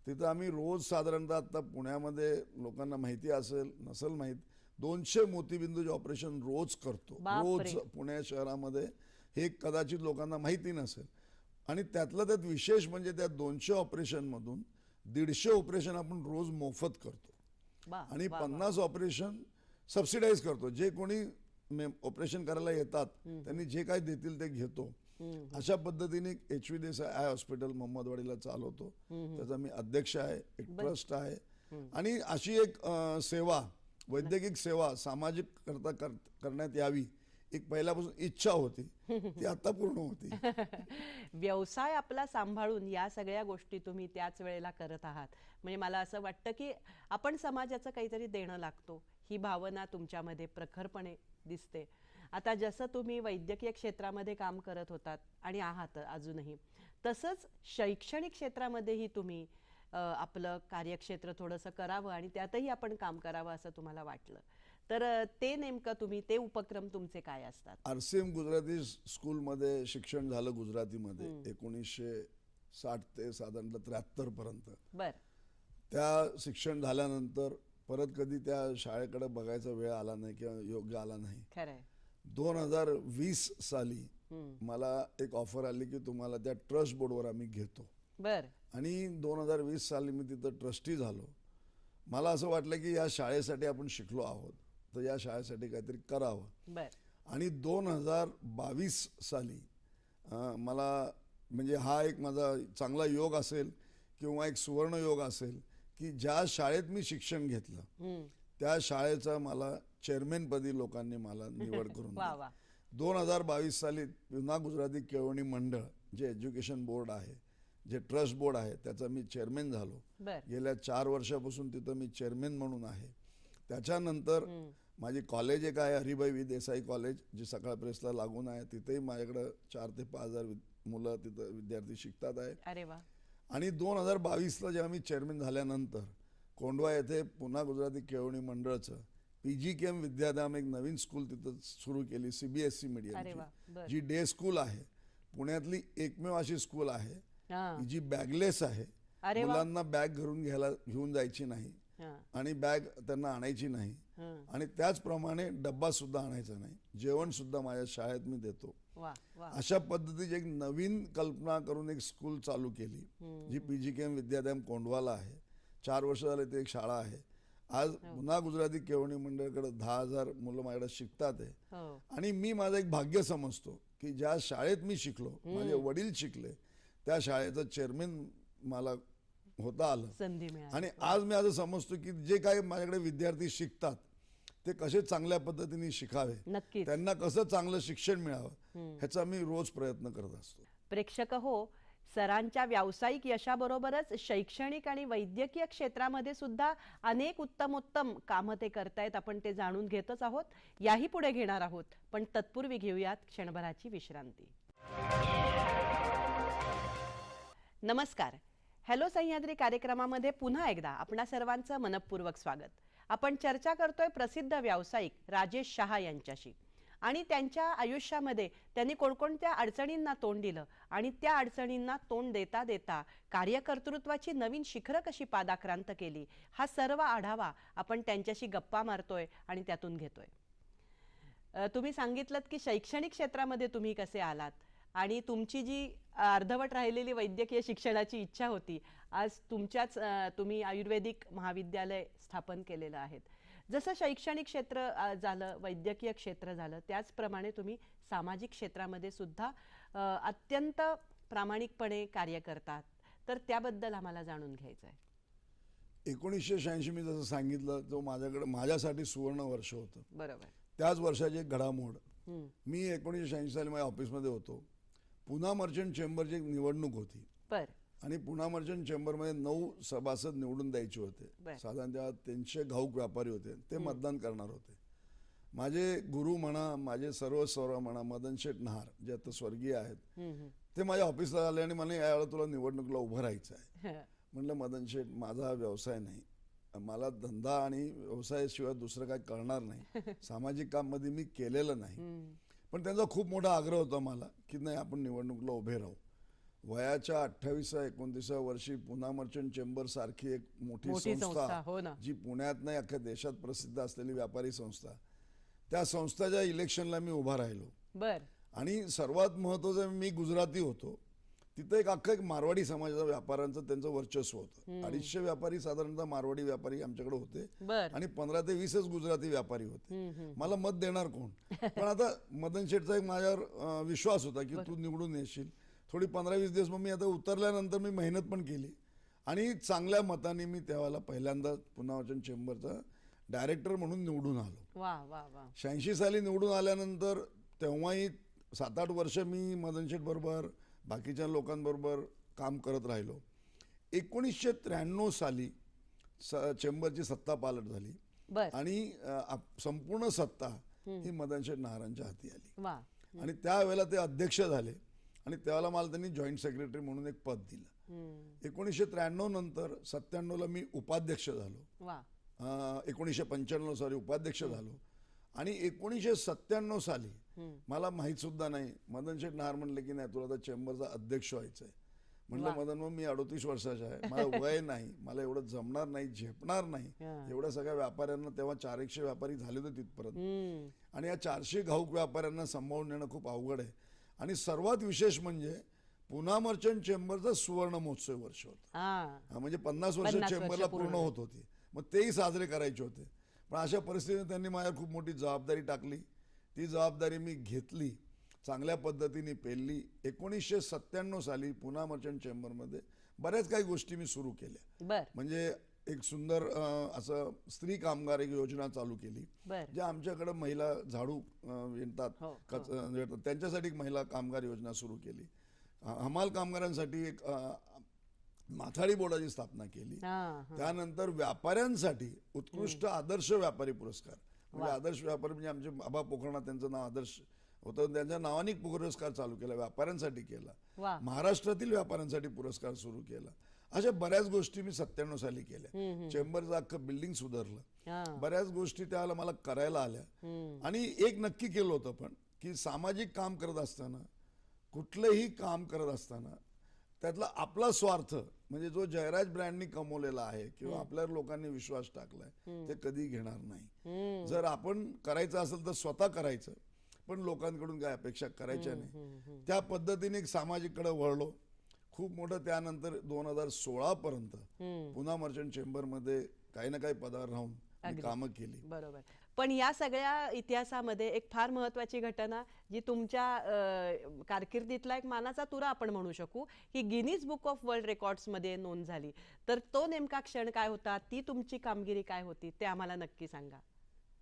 B: तिथं आम्ही रोज साधारणतः आता पुण्यामध्ये लोकांना माहिती असेल नसेल माहीत, 200 मोतीबिंदूचे ऑपरेशन रोज करतो. रोज पुणे शहरामध्ये हे कदाचित लोकांना माहिती नसेल. आणि त्यातलं त्यात विशेष म्हणजे त्या 200 ऑपरेशनमधून 150 ऑपरेशन आपण रोज मोफत करतो आणि 50 ऑपरेशन सबसिडाईज करतो. जे कोणी ऑपरेशन करायला येतात त्यांनी जे काय देतील ते घेतो. अशा पद्धतीने HV देसाई आय हॉस्पिटल मोहम्मदवाडीला चालवतो. त्याचा मी अध्यक्ष आहे, एक ट्रस्ट आहे. आणि अशी एक सेवा, वैद्यकीय सेवा सामाजिक करता करण्यात यावी एक पहिल्यापासून इच्छा होती, ती आता पूर्ण होती.
A: व्यवसाय आपला सांभाळून या सगळ्या गोष्टी तुम्ही त्याच वेळेला करत आहात, म्हणजे मला असं वाटतं की आपण समाजाचं काहीतरी देणं लागतो, ही भावना तुमच्यामध्ये प्रखरपणे दिसते. आता जसं तुम्ही वैद्यकीय क्षेत्रामध्ये काम करत होतात आणि आहात अजूनही, तसंच शैक्षणिक क्षेत्रामध्येही तुम्ही आपलं कार्यक्षेत्र थोडंसं करावं आणि त्यातही आपण काम करावं असं तुम्हाला वाटलं, तर ते नेमकं तुम्ही ते उपक्रम तुमचे काय असतात?
B: RCM गुजराती स्कूलमध्ये शिक्षण झालं गुजरातीमध्ये 1960 ते साधारणतः 73 पर्यंत. त्या शिक्षण झाल्यानंतर परत कधी त्या शाळेकडे बघायचा वेळ आला नाही किंवा योग्य आला नाही. 2020 साली मला एक ऑफर आली की तुम्हाला त्या ट्रस्ट बोर्डवर आम्ही घेतो.
A: बर.
B: आणि 2020 साली मी तिथं ट्रस्टी झालो. मला असं वाटलं की या शाळेसाठी आपण शिकलो आहोत, तर या शाळेसाठी काहीतरी करावं.
A: बर.
B: आणि 2022 साली मला म्हणजे हा एक माझा चांगला योग असेल किंवा एक सुवर्ण योग असेल की ज्या शाळेत मी शिक्षण घेतलं त्या शाळेचा मला चेअरमॅनपदी लोकांनी मला निवड करून
A: वा
B: दिली.
A: वा.
B: 2022 साली पुन्हा गुजराती केळवणी मंडळ जे एज्युकेशन बोर्ड आहे, जे ट्रस्ट बोर्ड आहे, त्याचा मी चेअरमॅन झालो.
A: बर.
B: गेल्या 4 वर्षापासून तिथं मी चेअरमॅन म्हणून आहे. त्याच्यानंतर माझी कॉलेज एक आहे, हरिभाई वि देसाई कॉलेज, जी सकाळ प्रेसला लागून आहे. तिथेही माझ्याकडं 4 ते 5 हजार मुलं तिथं विद्यार्थी शिकतात आहे.
A: अरे वा.
B: आणि 2022ला जेव्हा मी चेअरमॅन झाल्यानंतर कोंढवा येथे पुन्हा गुजराती केळवणी मंडळचं PGKM विद्याधाम एक नवीन स्कूल तिथं सुरू केली, CBSE
A: अरे
B: मीडियमची,
A: वा. बर.
B: जी डे स्कूल आहे. पुण्यातली एकमेव अशी स्कूल आहे
A: हा.
B: की जी बॅगलेस आहे.
A: अरे वा.
B: मुलांना बॅग घेऊन जायची नाही
A: हा.
B: आणि बॅग त्यांना आणायची नाही.
A: हा.
B: आणि त्याचप्रमाणे डब्बा सुद्धा आणायचा नाही, जेवण सुद्धा माझ्या शाळेत मी देतो.
A: वा वा.
B: अशा पद्धतीची एक नवीन कल्पना करून एक स्कूल चालू केली, जी PGKM विद्याधाम कोंढवाला आहे. 4 वर्ष झाले ते एक शाळा आहे. आज पुन्हा गुजराती केळवणी मंडळाकडे 10,000 मुलं माझ्याकडे शिकतात आहे.
A: हो.
B: आणि मी माझं एक भाग्य समजतो की ज्या शाळेत मी शिकलो, माझे वडील शिकले, त्या शाळेचं चेअरमॅन मला होता आलं.
A: संधी मिळाली.
B: आणि आज मी असं समजतो की जे काही माझ्याकडे विद्यार्थी शिकतात ते कसे चांगल्या पद्धतीने शिकावे,
A: नक्कीच.
B: त्यांना कसं चांगलं शिक्षण मिळावं, ह्याचा मी रोज प्रयत्न करत असतो.
A: प्रेक्षक हो, सरांच्या व्यावसायिक यशाबरोबरच शैक्षणिक आणि वैद्यकीय क्षेत्रामध्ये सुद्धा अनेक उत्तमोत्तम कामं ते करतायत. आपण ते जाणून घेतच आहोत, याही पुढे घेणार आहोत. पण तत्पूर्वी घेऊयात क्षणभराची विश्रांती. नमस्कार. हॅलो सह्याद्री कार्यक्रमामध्ये पुन्हा एकदा आपणा सर्वांचं मनपूर्वक स्वागत. आपण चर्चा करतोय प्रसिद्ध व्यावसायिक राजेश शहा यांच्याशी आणि त्यांच्या आयुष्यामध्ये त्यांनी कोणकोणत्या अडचणींना तोंड दिलं आणि त्या अडचणींना तोंड देता देता कार्यकर्तृत्वाची नवीन शिखरं कशी पादाक्रांत केली, हा सर्व आढावा आपण त्यांच्याशी गप्पा मारतोय आणि त्यातून घेतोय. तुम्ही सांगितलं की शैक्षणिक क्षेत्रामध्ये तुम्ही कसे आलात आणि तुमची जी अर्धवट राहिलेली वैद्यकीय शिक्षणाची इच्छा होती, आज तुम्ही आयुर्वेदिक महाविद्यालय स्थापन केलेलं आहे. जसं शैक्षणिक क्षेत्र झालं, वैद्यकीय क्षेत्र झालं, त्याचप्रमाणे तुम्ही सामाजिक क्षेत्रामध्ये सुद्धा अत्यंत प्रामाणिकपणे कार्य करतात. तर त्याबद्दल आम्हाला जाणून घ्यायचं आहे.
B: 1986 मी जसं सांगितलं, जो माझ्यासाठी सुवर्ण वर्ष होतं.
A: बरोबर.
B: त्याच वर्षाची एक घडामोड. मी 1986 साली माझ्या ऑफिसमध्ये होतो. पुणा मर्चंट चेंबरची एक निवडणूक होती
A: बर.
B: आणि पुणा मर्चंट चेंबरमध्ये 9 सभासद निवडून द्यायचे होते. साधारण तेव्हा 300 घाऊक व्यापारी होते, ते मतदान करणार होते. माझे गुरु म्हणा, माझे सर्व म्हणा, मदन शेठ नहार जे आता स्वर्गीय आहेत, ते माझ्या ऑफिसला आले आणि म्हणे यावेळेला तुला निवडणुकीला उभं राहायचं आहे. म्हटलं मदन शेठ, माझा हा व्यवसाय नाही, मला धंदा आणि व्यवसायाशिवाय दुसरं काय करणार नाही, सामाजिक काम मध्ये मी केलेलं नाही. पण त्यांचा खूप मोठा आग्रह होता मला की नाही, आपण निवडणुकीला उभे राहू. वयाच्या 28-29 वर्षी पुणा मर्चंट चेंबर सारखी एक मोठी संस्था,
A: हो ना,
B: जी पुण्यात नाही अख्ख्या देशात प्रसिद्ध असलेली व्यापारी संस्था, त्या संस्थेच्या इलेक्शनला मी उभा राहिलो.
A: बर.
B: आणि सर्वात महत्वाचं, मी गुजराती होतो. तिथं एक मारवाडी समाजाचा व्यापाऱ्यांचं त्यांचं वर्चस्व होतं. 250 व्यापारी साधारणतः मारवाडी व्यापारी आमच्याकडे होते आणि 15 ते 20च गुजराती व्यापारी होते. मला मत देणार कोण? पण आता मदन शेठचा एक माझ्यावर विश्वास होता की तू निवडून येशील. थोडी 15-20 दिवस मग मी आता उतरल्यानंतर मी मेहनत पण केली आणि चांगल्या मताने मी त्यावेळेला पहिल्यांदा पुणा मर्चंट चेंबरचा डायरेक्टर म्हणून निवडून आलो.
A: वा वा वा.
B: 86 साली निवडून आल्यानंतर तेव्हाही 7-8 वर्ष मी मदन शेठ बरोबर, बाकीच्या लोकांबरोबर काम करत राहिलो. 1993 साली चेंबरची सत्ता पालट झाली आणि संपूर्ण सत्ता ही मदन शेठ नहारांच्या हाती आली. आणि त्यावेळेला ते अध्यक्ष झाले आणि त्यावेळेला मला त्यांनी जॉईंट सेक्रेटरी म्हणून एक पद दिलं. 1993 नंतर 97ला मी उपाध्यक्ष झालो. 1995 साली उपाध्यक्ष झालो आणि 1997 साली मला माहित सुद्धा नाही, मदन शेठ नहार म्हणले की नाही, तुला आता चेंबरचा अध्यक्ष व्हायचं आहे. म्हणलं मदन भाऊ, मी 38 वर्षाचा आहे, मला वय नाही, मला एवढं जमणार नाही, झेपणार नाही. एवढ्या सगळ्या व्यापाऱ्यांना, तेव्हा 400 व्यापारी झाले होते तिथपर्यंत, आणि या 400 घाऊक व्यापाऱ्यांना सांभाळून नेणं खूप अवघड आहे. आणि सर्वात विशेष म्हणजे पुणा मर्चंट चेंबरचा सुवर्ण महोत्सव वर्ष होता. म्हणजे 50 वर्ष चेंबरला पूर्ण होत होती, मग तेही साजरे करायचे होते. पण अशा परिस्थितीत त्यांनी माझ्यावर खूप मोठी जबाबदारी टाकली. ती जबाबदारी मी घेतली, चांगल्या पद्धतीने पेलली. 1997 साली पुणा मर्चंट चेंबरमध्ये बऱ्याच काही गोष्टी मी सुरू केल्या. म्हणजे एक सुंदर असं स्त्री कामगार एक योजना चालू केली, ज्या आमच्याकडे महिला झाडू येतात त्यांच्यासाठी एक महिला कामगार योजना सुरू केली. हमाल कामगारांसाठी एक माथाडी बोर्डाची स्थापना केली. त्यानंतर व्यापाऱ्यांसाठी उत्कृष्ट आदर्श व्यापारी पुरस्कार, म्हणजे आदर्श व्यापारी म्हणजे आमचे बाबा पोखरणात, त्यांचं नाव आदर्श होतं, त्यांच्या नावाने पुरस्कार चालू केला, व्यापाऱ्यांसाठी केला. महाराष्ट्रातील व्यापाऱ्यांसाठी पुरस्कार सुरू केला. अशा बऱ्याच गोष्टी मी 97 साली केल्या. चेंबरचं अख्खं बिल्डिंग सुधारलं, बऱ्याच गोष्टी त्याला मला करायला आल्या. आणि एक नक्की केलं होतं पण, की सामाजिक काम करत असताना, कुठलंही काम करत असताना त्यातला आपला स्वार्थ, म्हणजे जो जयराज ब्रँडनी कमवलेला आहे किंवा आपल्या लोकांनी विश्वास टाकलाय, ते कधी घेणार नाही. जर आपण करायचं असेल तर स्वतः करायचं, पण लोकांकडून काय अपेक्षा करायच्या नाही. त्या पद्धतीने एक सामाजिककडे वळलो. खूप मोठं त्यानंतर 2016 पर्यंत पुणा मर्चंट चेंबरमध्ये काही ना काही पदावर राहून कामं केली.
A: बरोबर. पण या सगळ्या इतिहासामध्ये एक फार महत्वाची घटना, जी तुमच्या कारकिर्दीतला एक मानाचा तुरा आपण म्हणू शकू, ही Guinness Book of World Records मध्ये नोंद झाली. तर तो नेमका क्षण काय होता, ती तुमची कामगिरी काय होती, ते आम्हाला नक्की सांगा.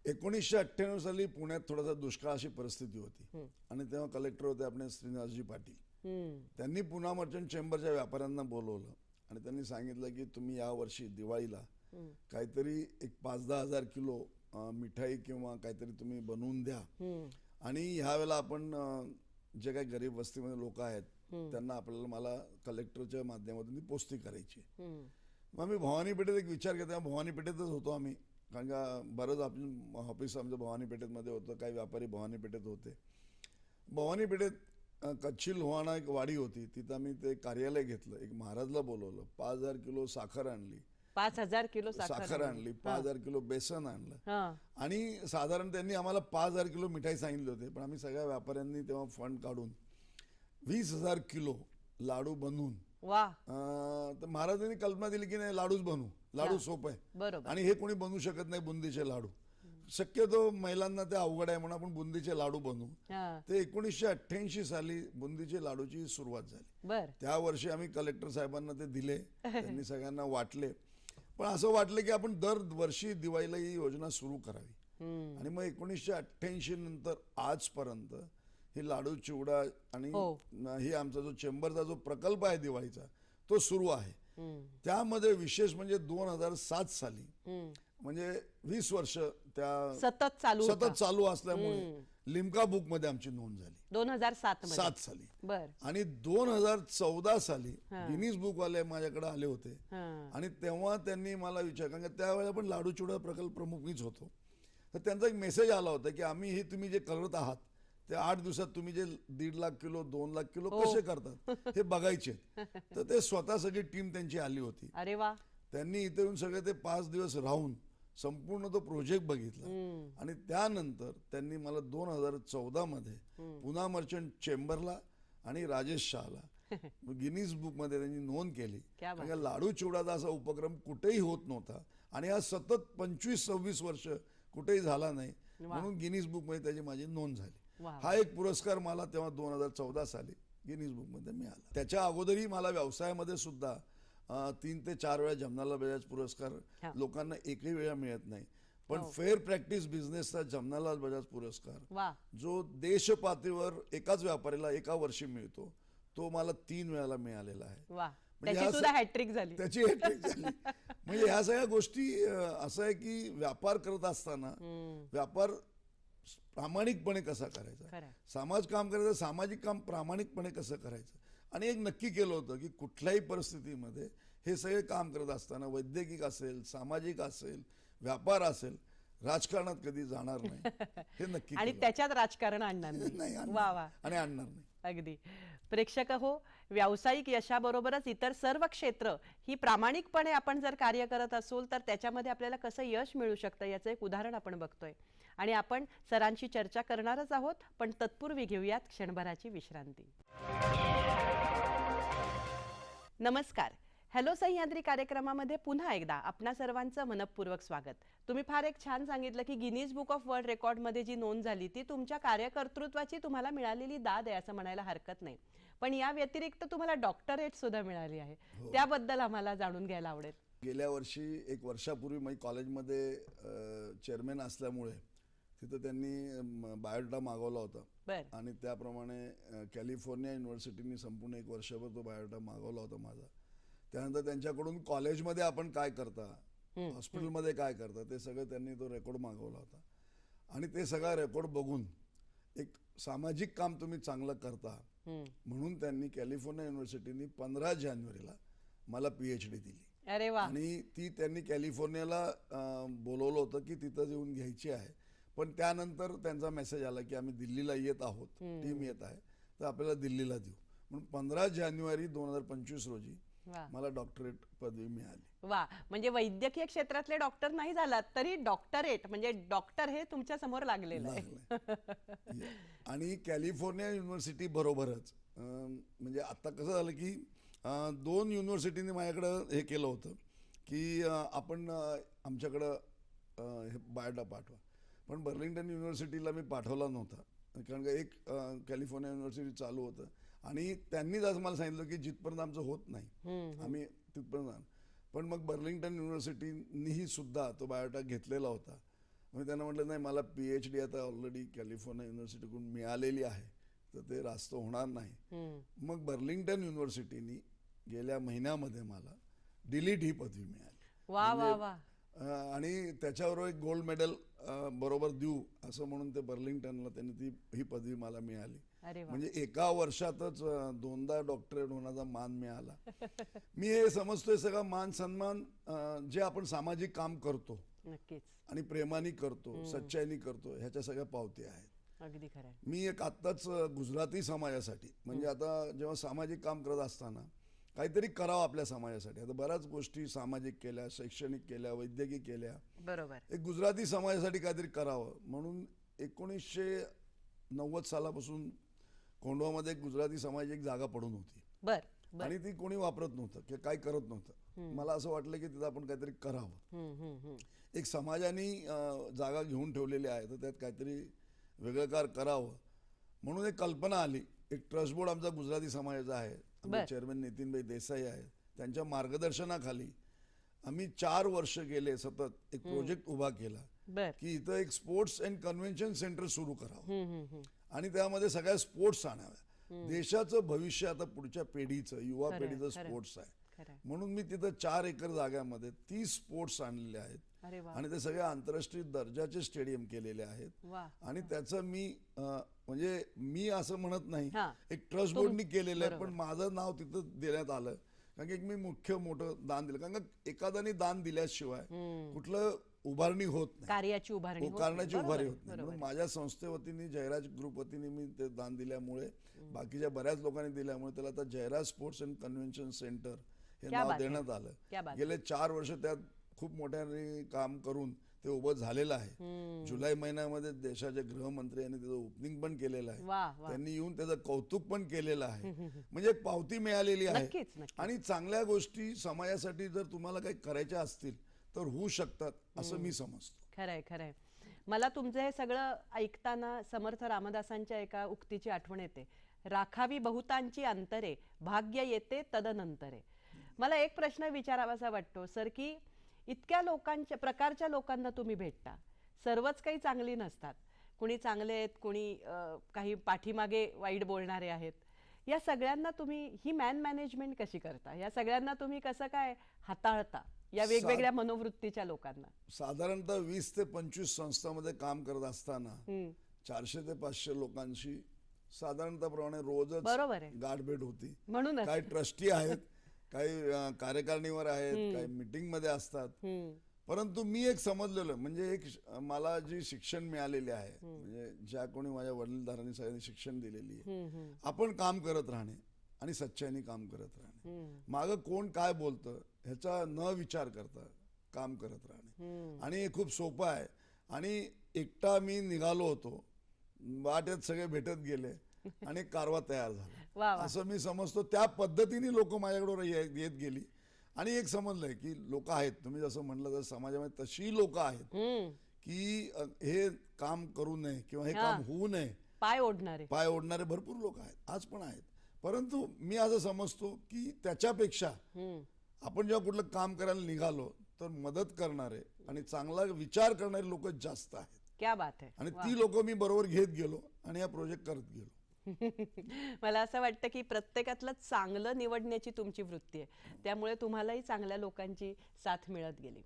B: 1998 साली पुण्यात थोडासा दुष्काळाची परिस्थिती होती, आणि तेव्हा कलेक्टर होते आपले श्रीनिवासजी पाटील. त्यांनी पुणा मर्चंट चेंबरच्या व्यापाऱ्यांना बोलवलं आणि त्यांनी सांगितलं की तुम्ही या वर्षी दिवाळीला काहीतरी एक 5-10 हजार किलो मिठाई किंवा काहीतरी तुम्ही बनवून द्या, आणि ह्या वेळेला आपण जे काही गरीब वस्तीमध्ये लोक आहेत त्यांना आपल्याला, मला कलेक्टरच्या माध्यमातून ती पोस्ती करायची. मग मी भवानी पेठेत एक विचार केला. भवानी पेठेतच होतो आम्ही, कारण का बरंच आपण ऑफिस आमचं भवानी पेठेतमध्ये होतं, काही व्यापारी भवानी पेठेत होते. भवानी पेठेत कच्छी लोहाणा एक वाडी होती, तिथं आम्ही ते कार्यालय घेतलं. एक महाराजला बोलवलं, 5,000 किलो साखर आणली,
A: 5,000 किलो
B: साखर आणली, 5,000 किलो बेसन आणलं, आणि साधारण त्यांनी आम्हाला 5,000 किलो मिठाई सांगितले होते. पण आम्ही सगळ्या व्यापाऱ्यांनी तेव्हा फंड काढून 20,000 किलो लाडू बनवून, तर महाराजांनी कल्पना दिली की नाही, लाडूच बनवू, लाडू सोपं आहे, आणि हे कोणी बनवू शकत नाही बुंदीचे लाडू, शक्यतो महिलांना ते अवघड आहे म्हणून आपण बुंदीचे लाडू बनवू. ते 1988 साली बुंदीचे लाडूची सुरुवात झाली. त्या वर्षी आम्ही कलेक्टर साहेबांना ते दिले, त्यांनी सगळ्यांना वाटले. पण असं वाटलं की आपण दरवर्षी दिवाळीला ही योजना सुरू करावी. आणि मग 1988 नंतर आजपर्यंत हे लाडू चिवडा आणि ही आमचा जो चेंबरचा जो प्रकल्प आहे दिवाळीचा, तो सुरू आहे. त्यामध्ये विशेष म्हणजे 2007 साली, म्हणजे 20 वर्ष त्या सतत चालू असल्यामुळे लिम्का बुक मध्ये आमची नोंद झाली 2007 साली. आणि 2014 साली गिनीज बुक वाले माझ्याकडे आले होते, आणि तेव्हा त्यांनी मला विचार, कारण त्यावेळेला पण लाडू चिवडा प्रकल्प प्रमुख मीच होतो, तर त्यांचा एक मेसेज आला होता की आम्ही हे तुम्ही जे करत आहात ते 8 दिवसात तुम्ही जे 1.5 लाख किलो 2 लाख किलो कसे करतात हे बघायचे. तर ते स्वतःसाठी टीम त्यांची आली होती.
A: अरे वा.
B: त्यांनी इथे येऊन सगळे ते 5 दिवस राहून संपूर्ण तो प्रोजेक्ट बघितला, आणि त्यानंतर त्यांनी मला 2014 मध्ये पुणा मर्चंट चेंबरला आणि राजेश शहाला गिनीज बुक मध्ये त्यांनी नोंद केली. कारण लाडू चिवडाचा असा उपक्रम कुठेही होत नव्हता, आणि हा सतत 25-26 वर्ष कुठेही झाला नाही, म्हणून गिनीज बुक मध्ये त्याची माझी नोंद झाली. हा एक पुरस्कार मला तेव्हा 2014 साली गिनीज बुक मध्ये मिळाला. त्याच्या अगोदरही मला व्यवसायामध्ये सुद्धा 3 ते 4 वेळा जमनालाल बजाज पुरस्कार लोकांना एकही वेळा मिळत नाही, पण फेअर प्रॅक्टिस बिझनेसचा जमनालाल बजाज पुरस्कार जो देश पातळीवर एकाच व्यापाऱ्याला एका वर्षी मिळतो, तो मला 3 वेळाला मिळालेला आहे.
A: त्याची हॅट्रिक झाली.
B: म्हणजे ह्या सगळ्या गोष्टी असं आहे की व्यापार करत असताना व्यापार प्रामाणिकपणे कसा करायचा, समाज काम करायचं, सामाजिक काम प्रामाणिकपणे कसं करायचं. आणि एक नक्की केलं होतं की कुठल्याही परिस्थितीमध्ये हे सगळे काम करत असताना, वैद्यकीय असेल, सामाजिक असेल, व्यापार असेल, राजकारणात कधी जाणार नाही हे नक्की
A: आणि
B: केलं.
A: त्याच्यात राजकारण आणणार
B: नाही
A: नाही.
B: आणणार.
A: वा वा,
B: आणि आणणार नाही.
A: अगदी. प्रेक्षक हो, व्यावसायिक यशाबरोबरच इतर सर्व क्षेत्र ही प्रामाणिकपणे आपण जर कार्य करत असू तर त्याच्यामध्ये आपल्याला कसं यश मिळू शकतं याचं एक उदाहरण आपण बघतोय. आणि आपण सरांशी चर्चा करणारच आहोत, पण तत्पूर्वी घेऊयात क्षणभराची विश्रांती. नमस्कार. हॅलो सह्याद्री कार्यक्रमामध्ये पुन्हा एकदा आपणा सर्वांचं मनपूर्वक स्वागत. तुम्ही फार एक छान सांगितलं की गिनीज बुक ऑफ वर्ल्ड रेकॉर्डमध्ये जी नोंद झाली ती तुमच्या कार्यकर्तृत्वाची तुम्हाला मिळालेली दाद आहे असं म्हणायला हरकत नाही. पण या व्यतिरिक्त तुम्हाला डॉक्टरेट सुद्धा मिळाली आहे. त्याबद्दल आम्हाला जाणून घ्यायला आवडेल.
B: गेल्या वर्षी 1 वर्षापूर्वी मी कॉलेजमध्ये चेअरमॅन असल्यामुळे तिथं त्यांनी बायोडाटा मागवला होता.
A: बर.
B: आणि त्याप्रमाणे कॅलिफोर्निया युनिव्हर्सिटीनी संपूर्ण 1 वर्षभर तो बायोडाटा मागवला होता माझा. त्यानंतर त्यांच्याकडून कॉलेजमध्ये आपण काय करता, हॉस्पिटलमध्ये काय करता, ते सगळं त्यांनी तो रेकॉर्ड मागवला होता. आणि ते सगळा रेकॉर्ड बघून एक सामाजिक काम तुम्ही चांगलं करता म्हणून त्यांनी कॅलिफोर्निया युनिव्हर्सिटीनी 15 जानेवारीला मला PhD दिली.
A: अरे वा.
B: आणि ती त्यांनी कॅलिफोर्नियाला बोलवलं होतं की तिथं येऊन घ्यायची आहे. पण त्यानंतर त्यांचा मेसेज आला की आम्ही दिल्लीला येत आहोत, टीम येत आहे, तर आपल्याला दिल्लीला देऊ म्हणून 15 जानेवारी 2025 रोजी
A: वा
B: मला डॉक्टरेट पदवी मिळाली.
A: वा, म्हणजे वैद्यकीय क्षेत्रातले डॉक्टर नाही झालात तरी डॉक्टरेट म्हणजे डॉक्टर हे तुमच्या समोर लागलेलं आहे.
B: लागलंय. आणि कॅलिफोर्निया युनिव्हर्सिटी बरोबरच म्हणजे आता कसं झालं की 2 युनिव्हर्सिटीने माझ्याकडं हे केलं होतं की आपण आमच्याकडं हे बायोडा पाठवा. पण बर्लिंग्टन युनिव्हर्सिटीला मी पाठवला नव्हता कारण का एक कॅलिफोर्निया युनिव्हर्सिटी चालू होतं आणि त्यांनीच असं मला सांगितलं की जिथपर्यंत आमचं होत नाही आम्ही तिथपर्यंत जाणार. पण मग बर्लिंग्टन युनिव्हर्सिटीनीही सुद्धा तो बायोडा घेतलेला होता. मग त्यांना म्हटलं नाही मला PhD आता ऑलरेडी कॅलिफोर्निया युनिव्हर्सिटीकडून मिळालेली आहे तर ते रास्त होणार नाही. मग बर्लिंग्टन युनिव्हर्सिटीनी गेल्या महिन्यामध्ये मला डिलीट ही पदवी मिळाली.
A: वा वा वा.
B: आणि त्याच्याबरोबर एक गोल्ड मेडल बरोबर देऊ असं म्हणून ते बर्लिंग्टनला त्यांनी ही पदवी मला मिळाली.
A: अरे वा.
B: म्हणजे एका वर्षातच 2दा डॉक्टरेट होण्याचा मान मिळाला. मी हे समजतोय सगळा मान सन्मान जे आपण सामाजिक काम करतो
A: नक्कीच.
B: आणि प्रेमाने करतो, सच्चाईने करतो, ह्याच्या सगळ्या पावत्या आहेत.
A: अगदी खरं आहे.
B: मी एक आत्ताच गुजराती समाजासाठी म्हणजे आता जेव्हा सामाजिक काम करत असताना काहीतरी करावं आपल्या समाजासाठी. आता बऱ्याच गोष्टी सामाजिक केल्या, शैक्षणिक केल्या, वैद्यकीय केल्या.
A: बरोबर.
B: एक गुजराती समाजासाठी काहीतरी करावं म्हणून 1990 सालापासून कोंढवामध्ये एक गुजराती समाज एक जागा पडून होती.
A: बर.
B: आणि ती कोणी वापरत नव्हतं किंवा काही करत नव्हतं. मला असं वाटलं की तिथं आपण काहीतरी करावं. एक समाजाने जागा घेऊन ठेवलेली आहे तर त्यात काहीतरी वेगळं करावं म्हणून एक कल्पना आली. एक ट्रस्ट बोर्ड आमचा गुजराती समाजाचा आहे. आमचे चेअरमॅन नितीनभाई देसाई आहेत. त्यांच्या मार्गदर्शनाखाली आम्ही 4 वर्ष गेले सतत एक प्रोजेक्ट उभा केला
A: बर.
B: की इथं एक स्पोर्ट्स अँड कन्व्हेन्शन सेंटर सुरू करावं आणि त्यामध्ये सगळ्या स्पोर्ट्स आणाव्या. देशाचं भविष्य आता पुढच्या पिढीचं युवा पिढीचं स्पोर्ट्स आहे म्हणून मी तिथं 4 एकर जाग्यामध्ये 30 स्पोर्ट्स आणलेले आहेत.
A: अरे वा.
B: आणि ते सगळे आंतरराष्ट्रीय दर्जाचे स्टेडियम केलेले आहेत.
A: वा.
B: आणि त्याचं मी म्हणजे मी असं म्हणत नाही
A: हा.
B: एक ट्रस्ट बोर्डनी केलेलं आहे पण माझं नाव तिथं देण्यात आलं कारण की एक मी मोठं दान दिलं कारण का एखाद्याने दान दिल्याशिवाय कुठलं उभारणी होत नाही,
A: कार्याची उभारणी होत
B: कारणाची
A: नाही.
B: उभारणी
A: बरोबर,
B: होत नाही. म्हणून माझ्या संस्थेवतीने जयराज ग्रुप वतीने मी ते दान दिल्यामुळे बाकीच्या बऱ्याच लोकांनी दिल्यामुळे त्याला आता Jayraj sports and convention centre हे
A: क्या
B: नाव
A: बात है.
B: देण्यात
A: क्या
B: आलं.
A: बात.
B: गेले 4 वर्ष त्यात खूप मोठ्याने काम करून ते उभं झालेलं आहे. जुलै महिन्यामध्ये देशाचे गृहमंत्री यांनी त्याचं ओपनिंग पण केलेलं आहे.
A: वा वा.
B: त्यांनी येऊन त्याचं कौतुक पण केलेलं आहे. म्हणजे एक पावती मिळालेली आहे.
A: नक्कीच नक्कीच.
B: आणि चांगल्या गोष्टी समाजासाठी जर तुम्हाला काही करायच्या असतील तर होऊ शकतात असं मी समजतो.
A: खरंय खरंय. मला तुमचं हे सगळं ऐकताना समर्थ रामदासांच्या एका उक्तीची आठवण येते. राखावी बहुतांची अंतरे, भाग्य येते तदनंतरे. मला एक प्रश्न विचारावासा वाटतो सर की इतक्या लोकांच्या प्रकारच्या लोकांना तुम्ही भेटता. सर्वच काही चांगली नसतात. कुणी चांगले आहेत, कुणी काही पाठीमागे वाईट बोलणारे आहेत. या सगळ्यांना तुम्ही ही मॅनेजमेंट कशी करता? या सगळ्यांना तुम्ही कसं काय हाताळता या वेगवेगळ्या मनोवृत्तीच्या लोकांना?
B: साधारणतः 20 ते 25 संस्थांमध्ये काम करत असताना 400 ते 500 लोकांशी साधारणतः प्रमाणे रोजच
A: बरोबर आहे.
B: गाठभेट होती.
A: म्हणूनच
B: काही ट्रस्टी आहेत, काही कार्यकारिणीवर आहेत, काही मीटिंग मध्ये असतात. परंतु मी एक समजलेलो आहे, म्हणजे मला जी शिक्षण मिळालेली आहे, म्हणजे ज्या कोणी माझ्या वडीलधारांनी सगळ्यांनी शिक्षण दिलेली आहे, आपण काम करत राहणे आणि सच्चाईने काम करत राहणे, मागं कोण काय बोलतं ह्याचा न विचार करता काम करत राहणे, आणि हे खूप सोपं आहे. आणि एकटा मी निघालो होतो, वाटेत सगळे भेटत गेले आणि एक कारवा तयार झाला, असं मी समजतो. त्या पद्धतीने लोक माझ्याकडे येत गेली आणि एक समजलंय की लोक आहेत, तुम्ही जसं म्हणलं तर समाजामध्ये तशी लोक आहेत की हे काम करू नये किंवा हे काम होऊ नये, पाय ओढणारे भरपूर लोक आहेत, आज पण आहेत. परंतु मी असं समजतो की त्याच्यापेक्षा आपण जेव्हा कुठलं काम करायला निघालो तर मदत करणारे आणि चांगला विचार करणारे लोक जास्त आहेत.
A: क्या बात आहे.
B: आणि ती लोक मी बरोबर घेत गेलो आणि हा प्रोजेक्ट करत गेलो.
A: मला असं वाटतं की प्रत्येकातलं चांगलं निवडण्याची तुमची वृत्ती आहे, त्यामुळे तुम्हालाही चांगल्या लोकांची साथ मिळत गेली.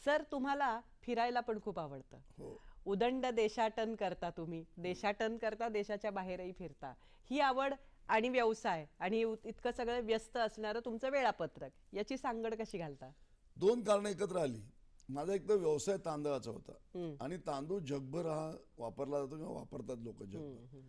A: सर, तुम्हाला फिरायला पण खूप आवडतं.
B: हो.
A: उदंड देशाटन करता, तुम्ही देशाटन करता, देशाच्या बाहेरही फिरता. ही आवड आणि व्यवसाय आणि इतकं सगळं व्यस्त असणारं तुमचं वेळापत्रक, याची सांगड कशी घालता?
B: दोन कारण एकत्र आली. माझा एक तर व्यवसाय तांदळाचा होता आणि तांदूळ जगभर हा वापरला जातो किंवा वापरतात लोक जगभर.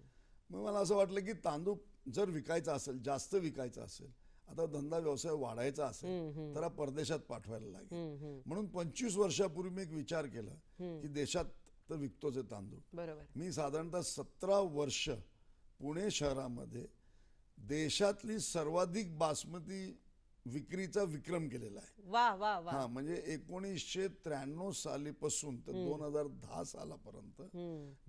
B: मग मला असं वाटलं की तांदूळ जर विकायचा असेल, जास्त विकायचा असेल, आता धंदा व्यवसाय वाढायचा असेल तर हा परदेशात पाठवायला लागेल. म्हणून 25 वर्षापूर्वी मी एक विचार केला की देशात तर विकतोच आहे तांदूळ.
A: बरोबर.
B: मी साधारणतः 17 वर्ष पुणे शहरामध्ये देशातली सर्वाधिक बासमती विक्रीचा विक्रम केलेला आहे.
A: वा वा वा.
B: हा, म्हणजे 1993 सालीपासून तर 2010 सालापर्यंत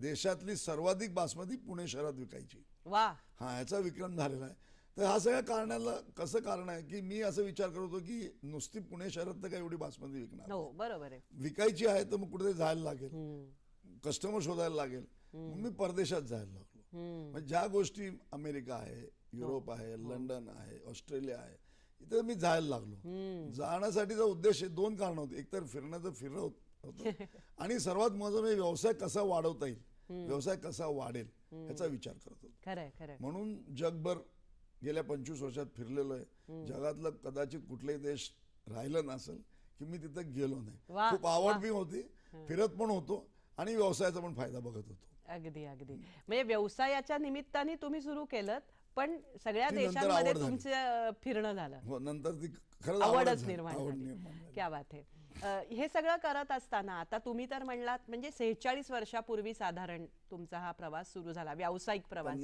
B: देशातली सर्वाधिक बासमती पुणे शहरात विकायची.
A: वा.
B: हा, याचा विक्रम झालेला आहे. तर हा सगळ्या कारणाला कसं कारण आहे की मी असं विचार करत होतो की नुसती पुणे शहरात तर काय एवढी बासमती विकणार,
A: हो बरोबर आहे,
B: विकायची आहे तर मग कुठेतरी जायला लागेल, कस्टमर शोधायला लागेल. मग मी परदेशात जायला लागलो. म्हणजे ज्या गोष्टी अमेरिका आहे, युरोप आहे, लंडन आहे, ऑस्ट्रेलिया आहे, इथे मी जायला लागलो. जाण्यासाठीचा उद्देश दोन कारण होते. एक तर फिरणं होतं आणि सर्वात महत्त्वाचं व्यवसाय कसा वाढवता येईल, व्यवसाय कसा वाढेल ह्याचा विचार करत होतो.
A: खरंय.
B: म्हणून जगभर गेल्या 25 वर्षात फिरलेलो आहे. जगातलं कदाचित कुठलाही देश राहिलं नसेल की मी तिथं गेलो नाही. खूप आवड बी होती, फिरत पण होतो आणि व्यवसायाचा पण फायदा बघत होतो.
A: अगदी. म्हणजे व्यवसायाच्या निमित्ताने तुम्ही सुरू केलं, पण सगळ्या देशांमध्ये तुमचं फिरणं झालं.
B: हो, नंतर ती खरंच
A: आवडच निर्माण झाली. क्या बात आहे. हे सगळं करत असताना आता तुम्ही तर म्हणलात म्हणजे 46 वर्षापूर्वी साधारण तुमचा हा प्रवास सुरू झाला, व्यावसायिक प्रवास.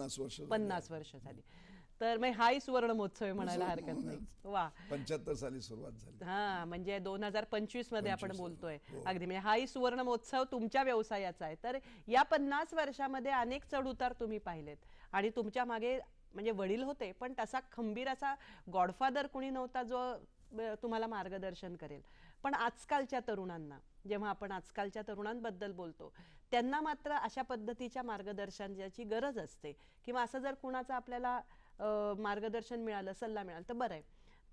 A: 50 वर्ष झाली. तर मग हाही सुवर्ण महोत्सव म्हणायला हरकत नाही. वा.
B: 75 साली सुरुवात झाली.
A: हा, म्हणजे 2025 मध्ये आपण बोलतोय. अगदी, म्हणजे हाही सुवर्ण महोत्सव तुमच्या व्यवसायाचा आहे. तर या 50 वर्षामध्ये अनेक चढ उतार तुम्ही पाहिलेत आणि तुमच्या मागे म्हणजे वडील होते, पण तसा खंबीर असा गॉडफादर कुणी नव्हता जो तुम्हाला मार्गदर्शन करेल. पण आजकालच्या तरुणांना, जेव्हा आपण आजकालच्या तरुणांबद्दल बोलतो, त्यांना मात्र अशा पद्धतीच्या मार्गदर्शनाची गरज असते, किंवा असं जर कुणाचं आपल्याला मार्गदर्शन मिळालं, सल्ला मिळाला तर बरं आहे.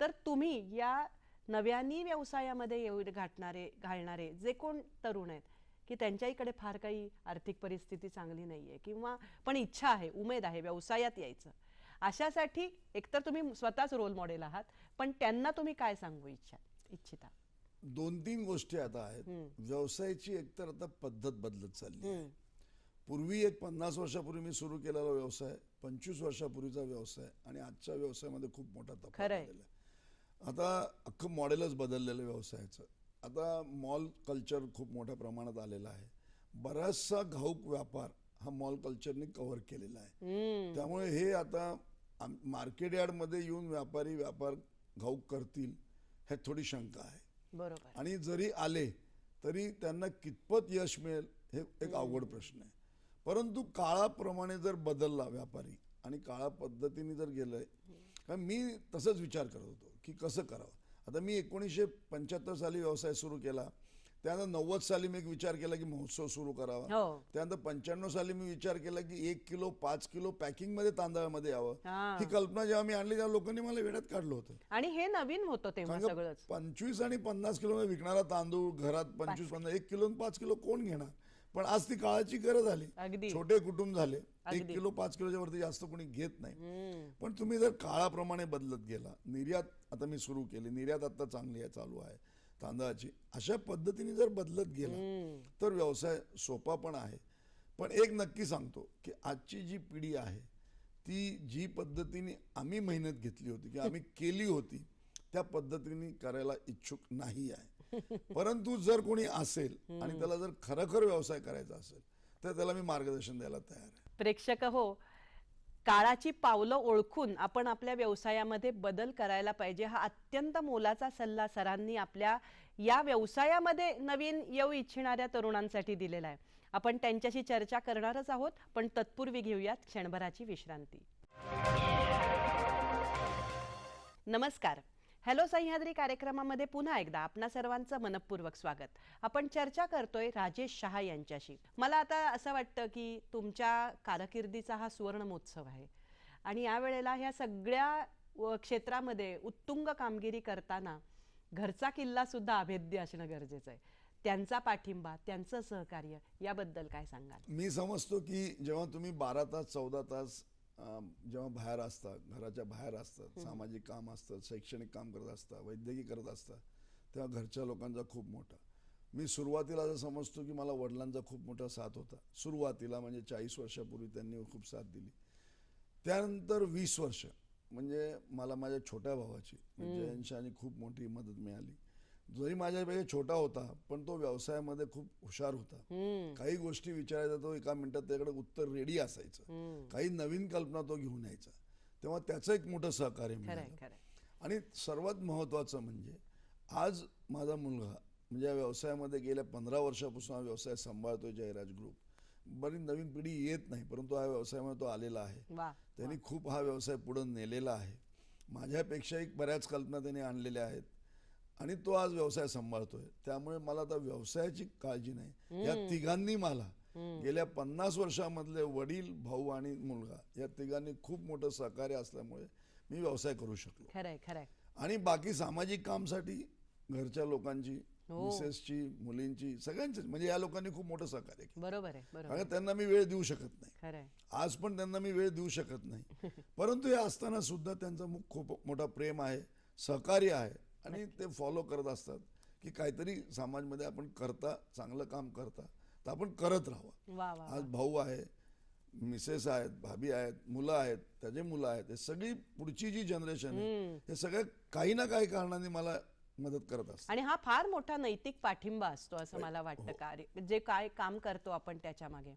A: तर तुम्ही या नव्यानी व्यवसायामध्ये घालणारे जे कोण तरुण आहेत की त्यांच्याकडे फार काही आर्थिक परिस्थिती चांगली नाहीये, किंवा पण इच्छा आहे, उमेद आहे व्यवसायात यायचं, अशासाठी एकतर तुम्ही स्वतःच रोल मॉडेल आहात, पण त्यांना तुम्ही काय सांगू इच्छिता?
B: 2-3 गोष्टी आता आहेत. व्यवसायाची एकतर आता पद्धत बदलत चालली आहे. पूर्वी एक 50 वर्षापूर्वी मी सुरू केलेला व्यवसाय, 25 वर्षापूर्वीचा व्यवसाय आणि आजच्या व्यवसायामध्ये खूप मोठा तफावत झालेला आहे. आता अख्खं मॉडेलच बदललेलं व्यवसायाचं. आता मॉल कल्चर खूप मोठ्या प्रमाणात आलेला आहे. बराचसा घाऊक व्यापार हा मॉल कल्चरने कव्हर केलेला आहे. त्यामुळे हे आता मार्केट यार्डमध्ये येऊन व्यापार घाऊक करतील ह्यात थोडी शंका आहे.
A: बरोबर.
B: आणि जरी आले तरी त्यांना कितपत यश मिळेल हे एक अवघड प्रश्न आहे. परंतु काळाप्रमाणे जर बदलला व्यापारी आणि काळा पद्धतीने जर गेलंय, कारण मी तसंच विचार करत होतो की कसं करावं. आता मी 1975 साली व्यवसाय सुरू केला, त्यानंतर 90 साली मी एक विचार केला की महोत्सव सुरू करावा. त्यानंतर 95 साली मी विचार केला की 1 किलो 5 किलो पॅकिंग मध्ये तांदळामध्ये यावं. ही कल्पना जेव्हा मी आणली तेव्हा लोकांनी मला वेड्यात काढलं होतं.
A: आणि हे नवीन होतं तेव्हा सगळंच.
B: 25 आणि 50 किलो विकणारा तांदूळ घरात 25-50 1 किलो 5 किलो कोण घेणार. पण आज ती काळाची गरज आली. छोटे कुटुंब झाले, 1 किलो 5 किलोच्या वरती जास्त कोणी घेत नाही. पण तुम्ही जर काळाप्रमाणे बदलत गेला, निर्यात आता मी सुरू केली, निर्यात आता चांगली आहे, चालू आहे. तांदळाची, अशा पद्धतीने जर बदलत गेला तर व्यवसाय सोपा पण आहे. पण एक नक्की सांगतो की आजची जी पिढी आहे ती जी पद्धतीने आम्ही मेहनत घेतली होती किंवा आम्ही केली होती त्या पद्धतीने करायला इच्छुक नाही आहे. परंतु जर कोणी असेल आणि त्याला जर खरोखर व्यवसाय करायचा असेल तर त्याला मी मार्गदर्शन द्यायला तयार आहे.
A: प्रेक्षक हो, काळाची पावलं ओळखून आपण आपल्या व्यवसायामध्ये बदल करायला पाहिजे, हा अत्यंत मोलाचा सल्ला सरांनी आपल्या या व्यवसायामध्ये नवीन येऊ इच्छिणाऱ्या तरुणांसाठी दिलेला आहे. आपण त्यांच्याशी चर्चा करणारच आहोत, पण तत्पूर्वी घेऊयात क्षणभराची विश्रांती. नमस्कार. हॅलो सह्याद्री कार्यक्रमामध्ये पुन्हा एकदा आपणा सर्वांचं मनपूर्वक स्वागत. आपण चर्चा करतोय राजेश शहा यांच्याशी. मला आता असं वाटतं की तुमच्या कारकिर्दीचा हा सुवर्ण महोत्सव आहे आणि यावेळेला ह्या सगळ्या क्षेत्रामध्ये उत्तुंग कामगिरी करताना घरचा किल्ला सुद्धा अभेद्य असणं गरजेचं आहे. त्यांचा पाठिंबा, त्यांचं सहकार्य याबद्दल काय सांगाल?
B: मी समजतो की जेव्हा तुम्ही 12 तास 14 तास जेव्हा बाहेर असता, घराच्या बाहेर असतात, सामाजिक काम असतं, शैक्षणिक काम करत असता, वैद्यकीय करत असता, तेव्हा घरच्या लोकांचा खूप मोठा, मी सुरुवातीला असं समजतो की मला वडिलांचा खूप मोठा साथ होता. सुरुवातीला म्हणजे 40 वर्षापूर्वी त्यांनी खूप साथ दिली. त्यानंतर 20 वर्ष म्हणजे मला माझ्या छोट्या भावाची म्हणजे जयंशाने खूप मोठी मदत मिळाली. जरी माझ्यापेक्षा छोटा होता पण तो व्यवसायामध्ये खूप हुशार होता. काही गोष्टी विचारायचा तो एका मिनिटात त्याकडे उत्तर रेडी असायचं. काही नवीन कल्पना तो घेऊन यायचा, तेव्हा त्याचं एक मोठं सहकार्य मिळालं. आणि सर्वात महत्त्वाचं म्हणजे आज माझा मुलगा म्हणजे या व्यवसायामध्ये गेल्या 15 वर्षापासून हा व्यवसाय सांभाळतोय जयराज ग्रुप. बरी नवीन पिढी येत नाही परंतु हा व्यवसायामध्ये तो आलेला आहे. त्यांनी खूप हा व्यवसाय पुढे नेलेला आहे. माझ्यापेक्षाही बऱ्याच कल्पना त्यांनी आणलेल्या आहेत आणि तो आज व्यवसाय सांभाळतोय. त्यामुळे मला आता व्यवसायाची काळजी नाही. या तिघांनी मला गेल्या 50 वर्षामधले वडील, भाऊ आणि मुलगा या तिघांनी खूप मोठं सहकार्य असल्यामुळे मी व्यवसाय करू शकलो.
A: खरंय खरंय.
B: आणि बाकी सामाजिक कामसाठी घरच्या लोकांची, मिसेसची, मुलींची, सगळ्यांची म्हणजे या लोकांनी खूप मोठं सहकार्य केलं.
A: बरोबर आहे.
B: कारण त्यांना मी वेळ देऊ शकत नाही.
A: खरंय.
B: आज पण त्यांना मी वेळ देऊ शकत नाही. परंतु हे असताना सुद्धा त्यांचं खूप मोठा प्रेम आहे, सहकार्य आहे आणि ते फॉलो करत असतात की काहीतरी समाजमध्ये आपण करता, चांगलं काम करता तर आपण करत राहावं. आज भाऊ आहे, मिसेस आहेत, भाभी आहेत, मुलं आहेत, त्याचे मुलं आहेत, हे सगळी पुढची जी जनरेशन आहे हे सगळं काही ना काही कारणाने मला मदत करत असतात.
A: आणि हा फार मोठा नैतिक पाठिंबा असतो असं मला वाटतं. कार्य जे काय काम करतो आपण त्याच्या मागे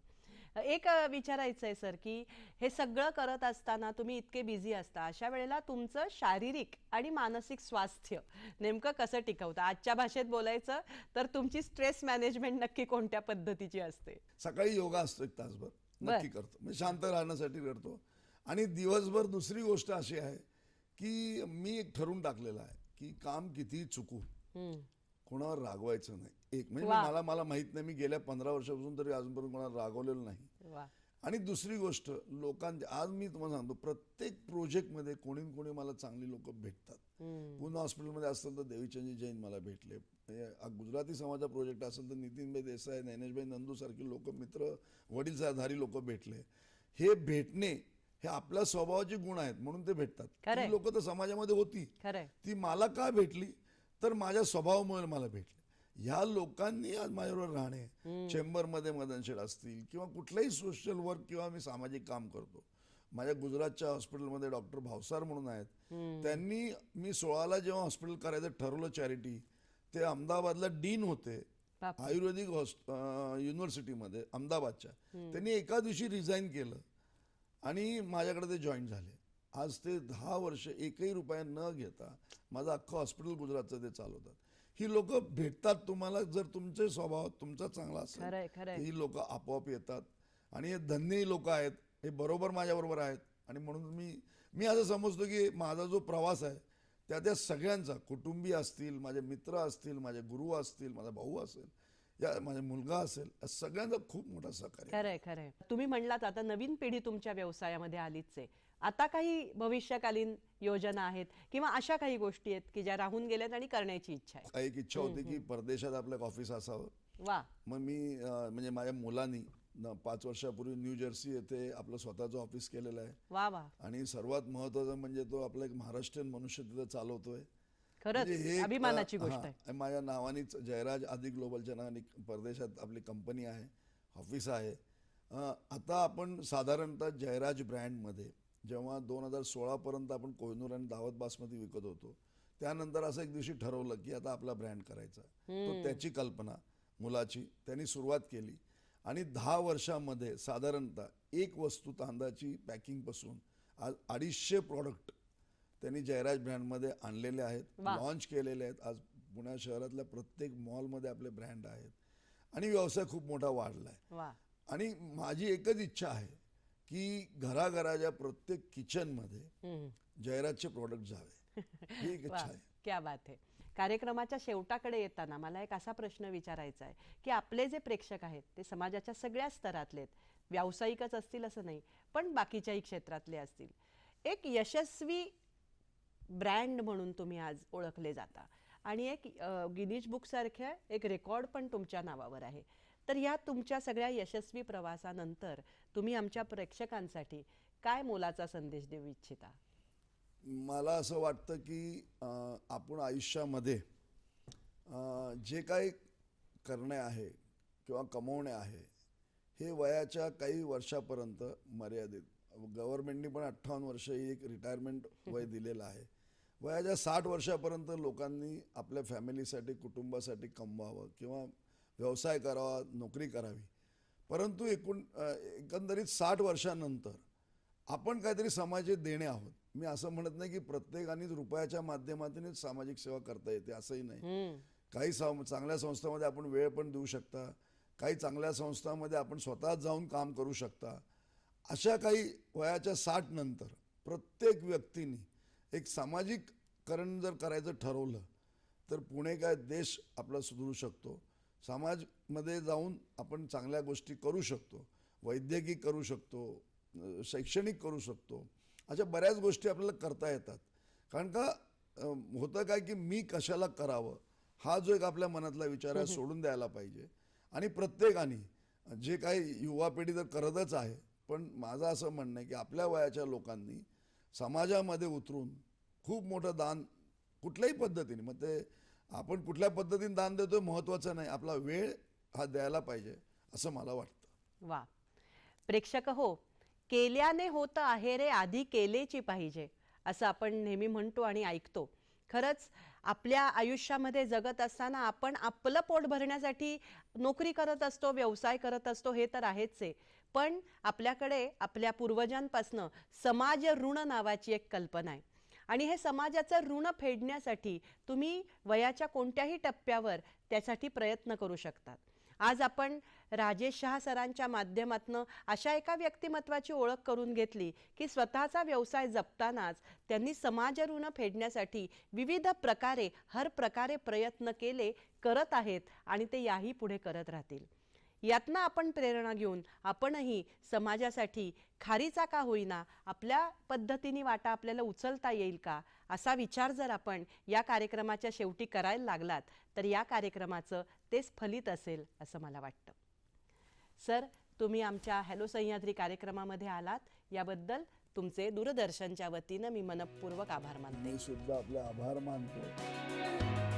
A: एक विचारायचं आहे सर की हे सगळं करत असताना तुम्ही इतके बिझी असता, अशा वेळेला तुमचं शारीरिक आणि मानसिक स्वास्थ्य नेमकं कसं टिकवता? आजच्या भाषेत बोलायचं तर तुमची स्ट्रेस मॅनेजमेंट नक्की कोणत्या पद्धतीची असते?
B: सकाळी योगा असतो 1 तासभर नक्की करतो, म्हणजे शांत राहण्यासाठी करतो. आणि दिवसभर दुसरी गोष्ट अशी आहे की मी एक ठरवून टाकलेलं आहे की काम किती चुकू कोणावर रागवायचं नाही. एक म्हणजे मला माहित नाही, मी गेल्या 15 वर्षापासून तरी अजूनपर्यंत कोणाला रागवलेलं नाही. आणि दुसरी गोष्ट लोकांची, आज मी तुम्हाला सांगतो प्रत्येक प्रोजेक्टमध्ये कोणी कोणी मला चांगली लोक भेटतात. पुणे हॉस्पिटलमध्ये असेल तर देवीचंदजी जैन मला भेटले, गुजराती समाजाचा प्रोजेक्ट असेल तर नितीनभाई देसाई, नैनेशभाई नंदू सारखी लोक, मित्र, वडीलधारी लोक भेटले. हे भेटणे हे आपल्या स्वभावाचे गुण आहेत म्हणून ते भेटतात. ती लोक तर समाजामध्ये होती, ती मला का भेटली तर माझ्या स्वभावामुळे मला भेटली. ह्या लोकांनी आज माझ्याबरोबर राहणे, चेंबरमध्ये मदनशेठ असतील किंवा कुठलंही सोशल वर्क किंवा मी सामाजिक काम करतो. माझ्या गुजरातच्या हॉस्पिटलमध्ये डॉक्टर भावसार म्हणून आहेत, त्यांनी मी 16ला जेव्हा हॉस्पिटल करायचं ठरवलं चॅरिटी, ते अहमदाबादला डीन होते आयुर्वेदिक युनिव्हर्सिटीमध्ये अहमदाबादच्या. त्यांनी एका दिवशी रिझाईन केलं आणि माझ्याकडे ते जॉईन झाले. आज ते 10 वर्ष एकही रुपया न घेता माझं अख्खं हॉस्पिटल गुजरातचं ते चालवतात. ही लोक भेटतात तुम्हाला जर तुमचे स्वभाव तुमचा चांगला असेल, ही लोक आपोआप येतात. आणि हे धन्य लोक आहेत, हे बरोबर माझ्याबरोबर आहेत. आणि म्हणून मी असं समजतो की माझा जो प्रवास आहे त्या सगळ्यांचा, कुटुंबीय असतील, माझे मित्र असतील, माझे गुरु असतील, माझा भाऊ असेल, या माझा मुलगा असेल, या सगळ्यांचा खूप मोठा सहकार्य.
A: खरंय खरंय. तुम्ही म्हणलात आता नवीन पिढी तुमच्या व्यवसायामध्ये आलीच आहे. आता काही भविष्यकालीन योजना आहेत किंवा अशा काही गोष्टी आहेत की ज्या राहून गेल्यात आणि करण्याची इच्छा आहे?
B: एक इच्छा होती की परदेशात आपलं ऑफिस असावं. मग मी म्हणजे माझ्या मुलांनी 5 वर्षापूर्वी न्यू जर्सी येथे आपलं स्वतःचं ऑफिस केलेलं आहे. आणि सर्वात महत्त्वाचं म्हणजे तो आपला एक महाराष्ट्रीयन मनुष्य तिथं चालवतोय.
A: खरंच
B: म्हणजे हे एक,
A: अभिमानाची गोष्ट आहे.
B: आणि माझ्या नावानेच जयराज आदि ग्लोबलच्या नावाने परदेशात आपली कंपनी आहे, ऑफिस आहे. आता आपण साधारणतः जयराज ब्रँडमध्ये जेव्हा 2016 आपण कोहिनूर आणि दावत बासमती विकत होतो, त्यानंतर असं एक दिवशी ठरवलं की आता आपला ब्रँड करायचा. तो त्याची कल्पना मुलाची त्यांनी सुरुवात केली आणि 10 वर्षामध्ये साधारणतः एक वस्तू तांदळाची पॅकिंगपासून आज 250 प्रॉडक्ट त्यांनी जयराज ब्रँडमध्ये आणलेले आहेत,
A: वा.
B: लॉन्च केलेले आहेत. आज पुणे शहरातल्या प्रत्येक मॉलमध्ये आपले ब्रँड आहेत आणि व्यवसाय खूप मोठा वाढला आहे.
A: वा.
B: आणि माझी एकच इच्छा आहे की घराघराच्या प्रत्येक किचनमध्ये जयराजचे प्रॉडक्ट जावे, ही एक इच्छा आहे.
A: क्या बात आहे. कार्यक्रमाच्या शेवटाकडे येताना मला एक असा प्रश्न विचारायचा आहे की आपले जे प्रेक्षक आहेत ते समाजाच्या सगळ्या स्तरातले आहेत, व्यावसायिकच असतील असं नाही, पण बाकीच्याही क्षेत्रातले असतील. एक यशस्वी ब्रँड म्हणून तुम्ही आज ओळखले जाता आणि एक गिनीज बुक सारख्या एक रेकॉर्ड पण तुमच्या नावावर आहे. तर या तुमच्या सगळ्या यशस्वी प्रवासानंतर तुम्ही आमच्या प्रेक्षकांसाठी काय मोलाचा संदेश देऊ इच्छिता?
B: मला असं वाटतं की आपण आयुष्यामध्ये जे काही करणे आहे किंवा कमवणे आहे हे वयाच्या काही वर्षापर्यंत मर्यादित. गव्हर्नमेंटनी पण 58 वर्ष ही एक रिटायरमेंट वय दिलेलं आहे. वयाच्या 60 वर्षापर्यंत लोकांनी आपल्या फॅमिलीसाठी, कुटुंबासाठी कमवावं किंवा व्यवसाय करावा, नोकरी करावी. परंतु एकंदरीत 60 वर्षानंतर आपण काहीतरी समाजाचे देणे आहोत. मी असं म्हणत नाही की प्रत्येकानेच रुपयाच्या माध्यमातूनच सामाजिक सेवा करता येते, असंही नाही. काही चांगल्या संस्थांमध्ये आपण वेळ पण देऊ शकता, काही चांगल्या संस्थांमध्ये आपण स्वतः जाऊन काम करू शकता. अशा काही वयाच्या 60 नंतर प्रत्येक व्यक्तीने एक सामाजिककरण जर करायचं ठरवलं तर पुणे काय देश आपला सुधरू शकतो. समाजमध्ये जाऊन आपण चांगल्या गोष्टी करू शकतो, वैद्यकीय करू शकतो, शैक्षणिक करू शकतो. अशा बऱ्याच गोष्टी आपल्याला करता येतात. कारण का होतं काय की मी कशाला करावं हा जो एक आपल्या मनातला विचार आहे सोडून द्यायला पाहिजे. आणि प्रत्येकाने जे काही युवा पिढी तर करतच आहे, पण माझं असं म्हणणं आहे की आपल्या वयाच्या लोकांनी समाजामध्ये उतरून खूप मोठं दान कुठल्याही पद्धतीने, मग ते आपण कुठल्या पद्धतीने दान देतोय महत्त्वाचं नाही, आपला वेळ हा द्यायला पाहिजे असं मला वाटतं.
A: वा. प्रेक्षक हो, केल्याने होत आहे रे आधी केलेची पाहिजे असं आपण नेहमी म्हणतो आणि ऐकतो. खरंच आपल्या आयुष्यामध्ये जगत असताना आपण आपलं पोट भरण्यासाठी नोकरी करत असतो, व्यवसाय करत असतो, हे तर आहेच आहे. पण आपल्याकडे आपल्या पूर्वजांपासनं समाज ऋण नावाची एक कल्पना आहे आणि हे समाजाचं ऋण फेडण्यासाठी तुम्ही वयाच्या कोणत्याही टप्प्यावर त्यासाठी प्रयत्न करू शकतात. आज आपण राजेश शहा सरांच्या माध्यमातून अशा एका व्यक्तिमत्वाची ओळख करून घेतली की स्वतःचा व्यवसाय जपतानाच त्यांनी समाज ऋण फेडण्यासाठी विविध प्रकारे हर प्रकारे प्रयत्न केले, करत आहेत आणि ते याही पुढे करत राहतील. यातनं आपण प्रेरणा घेऊन आपणही समाजासाठी खारीचा का होईना आपल्या पद्धतीने वाटा आपल्याला उचलता येईल का असा विचार जर आपण या कार्यक्रमाच्या शेवटी करायला लागलात तर या कार्यक्रमाचं तेच फलित असेल असं मला वाटतं. सर, तुम्ही आमच्या हॅलो सह्याद्री कार्यक्रमामध्ये आलात याबद्दल तुमचे दूरदर्शनच्या वतीनं मी मनपूर्वक आभार मानते.
B: मी सुद्धा आपले आभार मानतो.